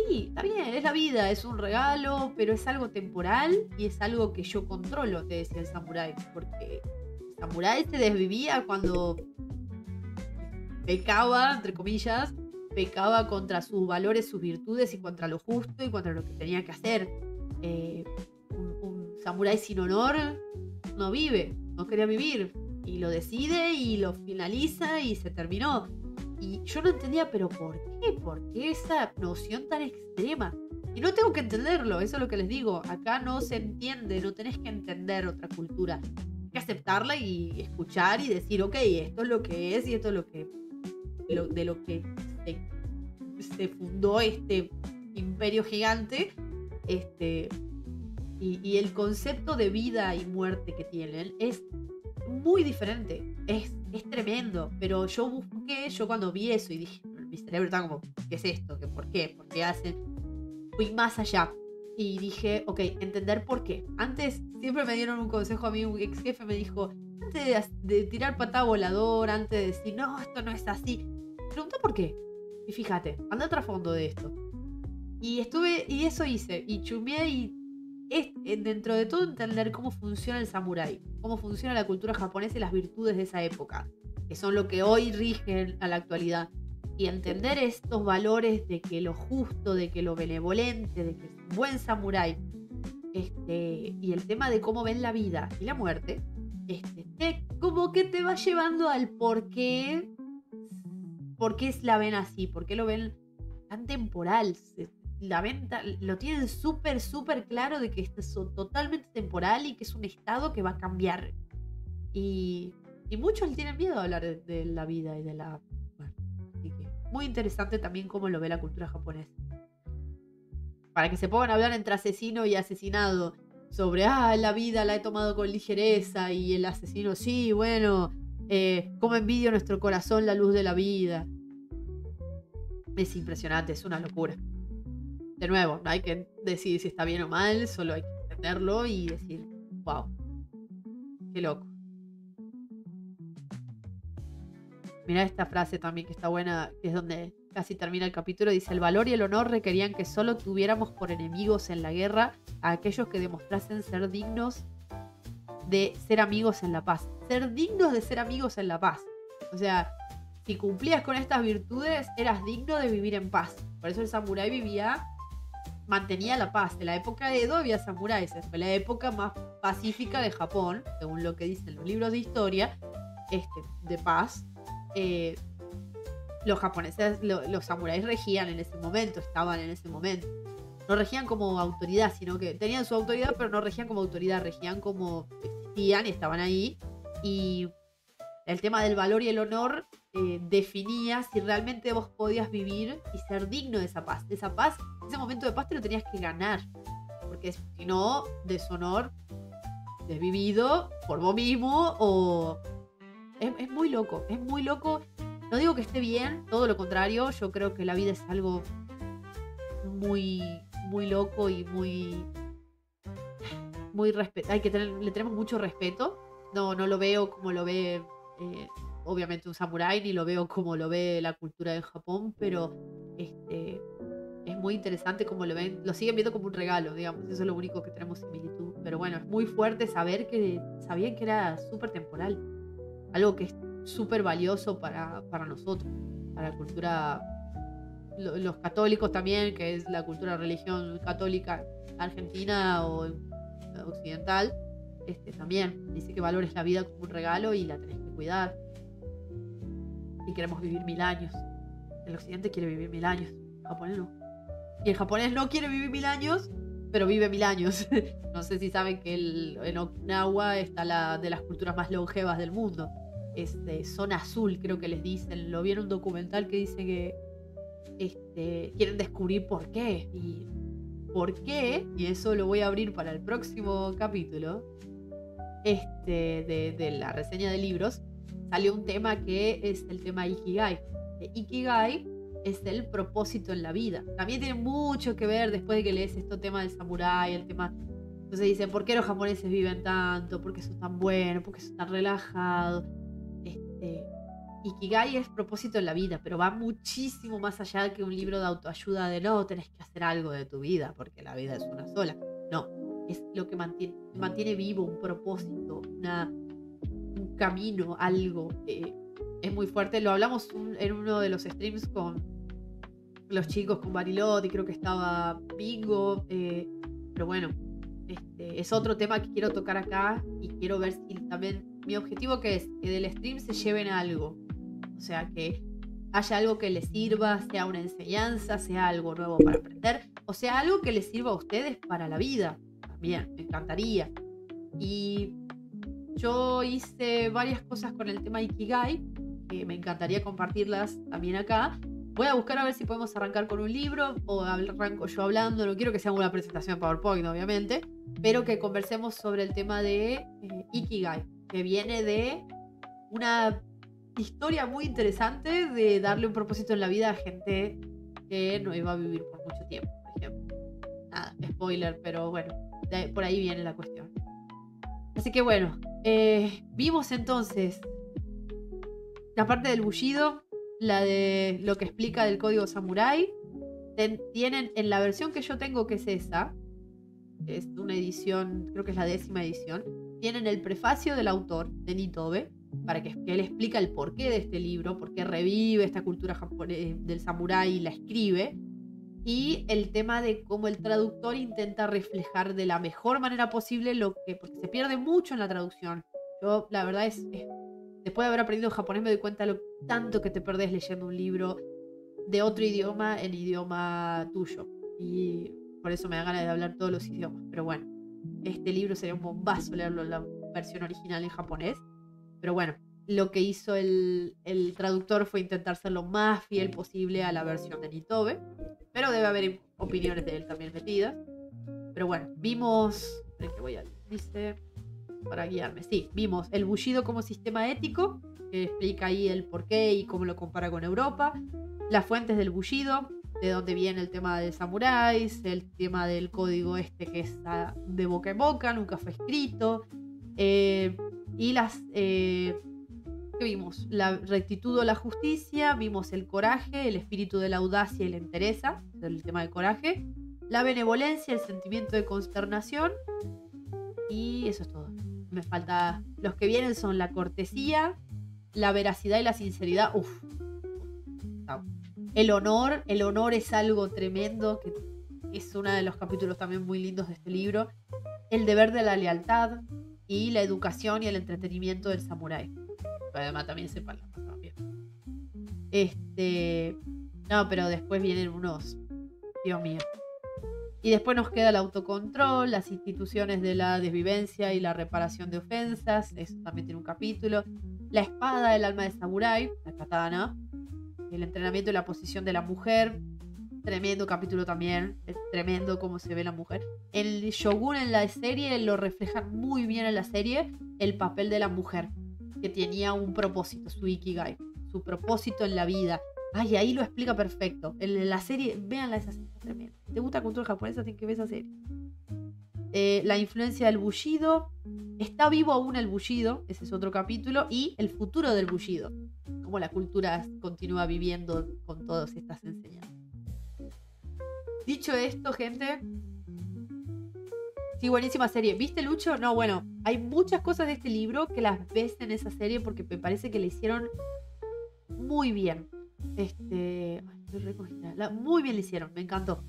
sí, está bien, es la vida, es un regalo, pero es algo temporal y es algo que yo controlo, te decía el samurái. Porque el samurái se desvivía cuando pecaba, entre comillas, pecaba contra sus valores, sus virtudes y contra lo justo y contra lo que tenía que hacer. Un samurái sin honor no vive, no quería vivir. Y lo decide y lo finaliza y se terminó. Y yo no entendía, pero ¿por qué? ¿Por qué esa noción tan extrema? Y no tengo que entenderlo, eso es lo que les digo. Acá no se entiende, no tenés que entender otra cultura. Hay que aceptarla y escuchar y decir, ok, esto es lo que es y esto es lo que se fundó este imperio gigante. Y el concepto de vida y muerte que tienen es muy diferente. Es tremendo, pero yo cuando vi eso y dije, mi cerebro estaba como, ¿qué es esto? ¿Por qué? ¿Por qué hacen? Fui más allá y dije, ok, entender por qué. Antes siempre me dieron un consejo a mí, un ex jefe me dijo, antes de tirar patada voladora, antes de decir, no, esto no es así, pregunta por qué. Y fíjate, anda a trasfondo de esto. Y eso hice, y chumé y dentro de todo entender cómo funciona el samurái, cómo funciona la cultura japonesa y las virtudes de esa época, que son lo que hoy rigen a la actualidad. Y entender estos valores de que lo justo, de que lo benevolente, de que es un buen samurái, y el tema de cómo ven la vida y la muerte, como que te va llevando al por qué la ven así, por qué lo ven tan temporal. La venta lo tienen súper claro de que esto es totalmente temporal y que es un estado que va a cambiar. Y muchos le tienen miedo a hablar de la vida y de la muerte. Así que muy interesante también cómo lo ve la cultura japonesa. Para que se pongan a hablar entre asesino y asesinado sobre, la vida la he tomado con ligereza, y el asesino, sí, bueno, cómo envidio nuestro corazón la luz de la vida. Es impresionante, es una locura. De nuevo, no hay que decir si está bien o mal, solo hay que entenderlo y decir, wow, qué loco. Mirá esta frase también que está buena, que es donde casi termina el capítulo. Dice, el valor y el honor requerían que solo tuviéramos por enemigos en la guerra a aquellos que demostrasen ser dignos de ser amigos en la paz. ser dignos de ser amigos en la paz. O sea, si cumplías con estas virtudes, eras digno de vivir en paz. Por eso el samurái mantenía la paz. En la época de Edo había samuráis. Fue la época más pacífica de Japón, según lo que dicen los libros de historia, de paz. Los japoneses, los samuráis regían en ese momento, estaban en ese momento. No regían como autoridad, sino que tenían su autoridad, pero no regían como autoridad, regían como existían y estaban ahí. Y el tema del valor y el honor definía si realmente vos podías vivir y ser digno de esa paz. De esa paz, ese momento de paz te lo tenías que ganar. Porque si no, deshonor desvivido por vos mismo o... Es muy loco, es muy loco. No digo que esté bien, todo lo contrario. Yo creo que la vida es algo muy, muy loco y muy le tenemos mucho respeto. No lo veo como lo ve obviamente un samurái, ni lo veo como lo ve la cultura de Japón, pero es muy interesante como lo ven, lo siguen viendo como un regalo, digamos, eso es lo único que tenemos similitud. Pero bueno, es muy fuerte saber que sabían que era súper temporal, algo que es súper valioso para nosotros, para la cultura, los católicos también, que es la cultura religión católica argentina o occidental, también dice que valores la vida como un regalo y la tenés que cuidar. Y queremos vivir 1000 años. El occidente quiere vivir 1000 años, el japonés no. Y el japonés no quiere vivir 1000 años, pero vive 1000 años. No sé si saben que en Okinawa está de las culturas más longevas del mundo. Zona azul, creo que les dicen. Lo vi en un documental que dice que quieren descubrir por qué. Y por qué, y eso lo voy a abrir para el próximo capítulo, de la reseña de libros, salió un tema que es el tema Ikigai. Ikigai es el propósito en la vida. También tiene mucho que ver, después de que lees tema del samurái, el tema... Entonces dicen, ¿por qué los japoneses viven tanto? ¿Por qué son tan buenos? ¿Por qué son tan relajados? Ikigai es propósito en la vida, pero va muchísimo más allá que un libro de autoayuda de no, tenés que hacer algo de tu vida, porque la vida es una sola. No, es lo que mantiene vivo un propósito, un camino, algo. Es muy fuerte. Lo hablamos en uno de los streams con los chicos, con Barilotti, creo que estaba Bingo, pero bueno, es otro tema que quiero tocar acá y quiero ver si también mi objetivo que es que del stream se lleven algo, o sea, que haya algo que les sirva, sea una enseñanza, sea algo nuevo para aprender, o sea, algo que les sirva a ustedes para la vida, también, me encantaría. Y yo hice varias cosas con el tema Ikigai, que me encantaría compartirlas también acá. Voy a buscar a ver si podemos arrancar con un libro o arranco yo hablando. No quiero que sea una presentación PowerPoint, obviamente, pero que conversemos sobre el tema de Ikigai, que viene de una historia muy interesante de darle un propósito en la vida a gente que no iba a vivir por mucho tiempo, por ejemplo. Nada, spoiler, pero bueno, por ahí viene la cuestión. Así que bueno, vimos entonces la parte del bullido, la de lo que explica del código samurái. Tienen en la versión que yo tengo, que es esa, es una edición, creo que es la 10ª edición, tienen el prefacio del autor, de Nitobe, para que él explica el porqué de este libro, por qué revive esta cultura del samurái y la escribe, y el tema de cómo el traductor intenta reflejar de la mejor manera posible porque se pierde mucho en la traducción. Yo, la verdad después de haber aprendido japonés me doy cuenta lo tanto que te perdés leyendo un libro de otro idioma en idioma tuyo. Y por eso me da ganas de hablar todos los idiomas. Pero bueno, este libro sería un bombazo leerlo en la versión original en japonés. Pero bueno, lo que hizo el traductor fue intentar ser lo más fiel posible a la versión de Nitobe. Pero debe haber opiniones de él también metidas. Pero bueno, vimos... dice... para guiarme. Sí, vimos el Bushido como sistema ético, que explica ahí el porqué y cómo lo compara con Europa. Las fuentes del Bushido, de dónde viene el tema de samuráis, el tema del código que es de boca en boca, nunca fue escrito. Y las... ¿qué vimos? La rectitud o la justicia, vimos el coraje, el espíritu de la audacia y la entereza, el tema del coraje, la benevolencia, el sentimiento de consternación, y eso es todo. me falta... Los que vienen son la cortesía, la veracidad y la sinceridad. Uf. El honor es algo tremendo, que es uno de los capítulos también muy lindos de este libro. El deber de la lealtad y la educación y el entretenimiento del samurái. Además también sepan la pasada bien. No, pero después vienen unos... Dios mío. Y después nos queda el autocontrol, las instituciones de la desvivencia y la reparación de ofensas. Eso también tiene un capítulo. La espada, el alma de samurái, la katana. El entrenamiento y la posición de la mujer. Tremendo capítulo también. Es tremendo cómo se ve la mujer. El Shogun en la serie lo reflejan muy bien en la serie. El papel de la mujer. Que tenía un propósito, su ikigai. Su propósito en la vida. Ay, ahí lo explica perfecto. En la serie, véanla, esa serie tremenda. ¿Te gusta la cultura japonesa? Tienes que ver esa serie. La influencia del Bushido. Está vivo aún el Bushido. Ese es otro capítulo. Y el futuro del Bushido. Cómo la cultura continúa viviendo con todas estas enseñanzas. Dicho esto, gente. Sí, buenísima serie. ¿Viste, Lucho? No, bueno. Hay muchas cosas de este libro que las ves en esa serie porque me parece que le hicieron muy bien. Muy bien le hicieron, me encantó.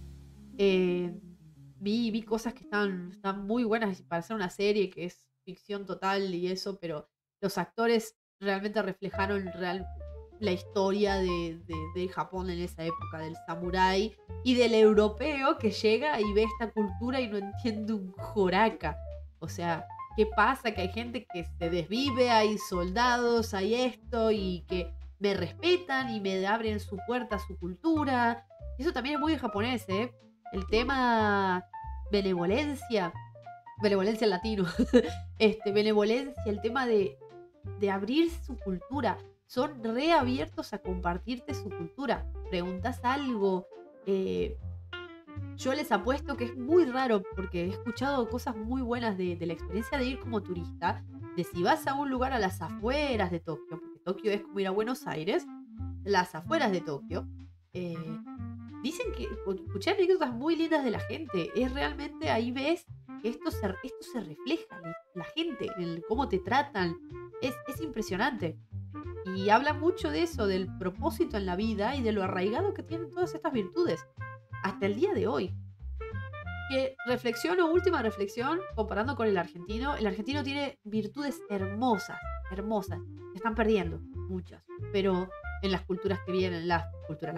Vi cosas que están muy buenas para hacer una serie que es ficción total y eso, pero los actores realmente reflejaron la historia de Japón en esa época, del samurái y del europeo que llega y ve esta cultura y no entiende un joraca. O sea, ¿qué pasa? Que hay gente que se desvive, hay soldados, hay esto y que me respetan y me abren su puerta a su cultura. Eso también es muy japonés, ¿eh? El tema benevolencia en latino. Benevolencia, el tema de abrir su cultura. Son reabiertos a compartirte su cultura. Preguntas algo. Yo les apuesto que es muy raro porque he escuchado cosas muy buenas de la experiencia de ir como turista. De si vas a un lugar a las afueras de Tokio, porque Tokio es como ir a Buenos Aires, las afueras de Tokio, dicen que escuché anécdotas muy lindas de la gente. Es realmente, ahí ves que esto se refleja en la gente, en cómo te tratan. Es impresionante. Y habla mucho de eso, del propósito en la vida y de lo arraigado que tienen todas estas virtudes. Hasta el día de hoy. Que última reflexión, comparando con el argentino tiene virtudes hermosas. Se están perdiendo, muchas. Pero en las culturas que vienen, las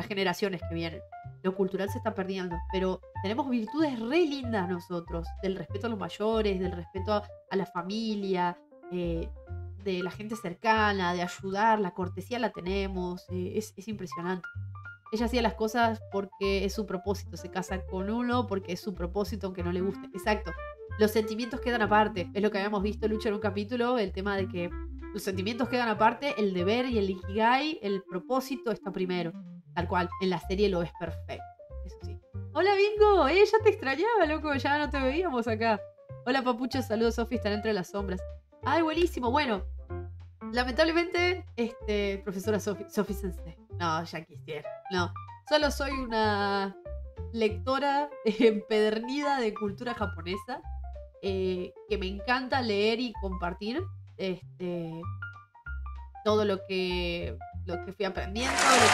generaciones que vienen, lo cultural se está perdiendo. Pero tenemos virtudes re lindas nosotros, del respeto a los mayores, del respeto a la familia, de la gente cercana, de ayudar, la cortesía la tenemos, es impresionante. Ella hacía las cosas porque es su propósito, se casa con uno porque es su propósito aunque no le guste. Exacto. Los sentimientos quedan aparte. Es lo que habíamos visto, Lucho, en un capítulo, el tema de que los sentimientos quedan aparte, el deber y el ikigai, el propósito está primero. Tal cual, en la serie lo es perfecto. Eso sí. Hola, Bingo, ya te extrañaba, loco, ya no te veíamos acá. Hola, Papucho, saludos, Sofi, están entre las sombras. Ay, buenísimo, bueno. Lamentablemente, profesora Sofi Sensei. No, ya quisiera. No, solo soy una lectora empedernida de cultura japonesa que me encanta leer y compartir todo lo que fui aprendiendo, lo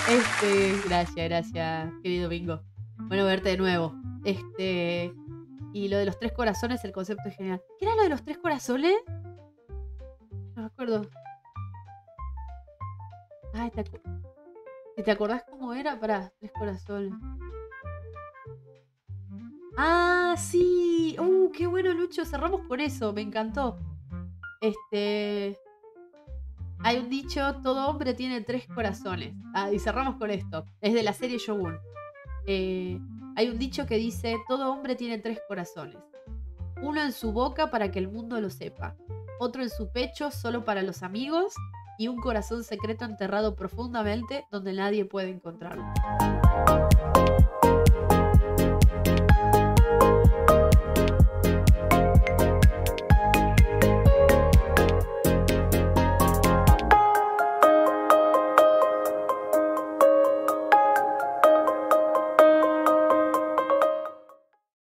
que leí. Gracias, querido Bingo. Bueno, verte de nuevo. Y lo de los 3 corazones, el concepto es genial. ¿Qué era lo de los 3 corazones? No me acuerdo. Ay, ¿te acordás cómo era? Pará, 3 corazones. Ah, sí. Qué bueno, Lucho. Cerramos con eso. Me encantó. Hay un dicho, todo hombre tiene 3 corazones. Y cerramos con esto. Es de la serie Shogun. Hay un dicho que dice, todo hombre tiene 3 corazones. Uno en su boca para que el mundo lo sepa. Otro en su pecho solo para los amigos. Y un corazón secreto enterrado profundamente donde nadie puede encontrarlo.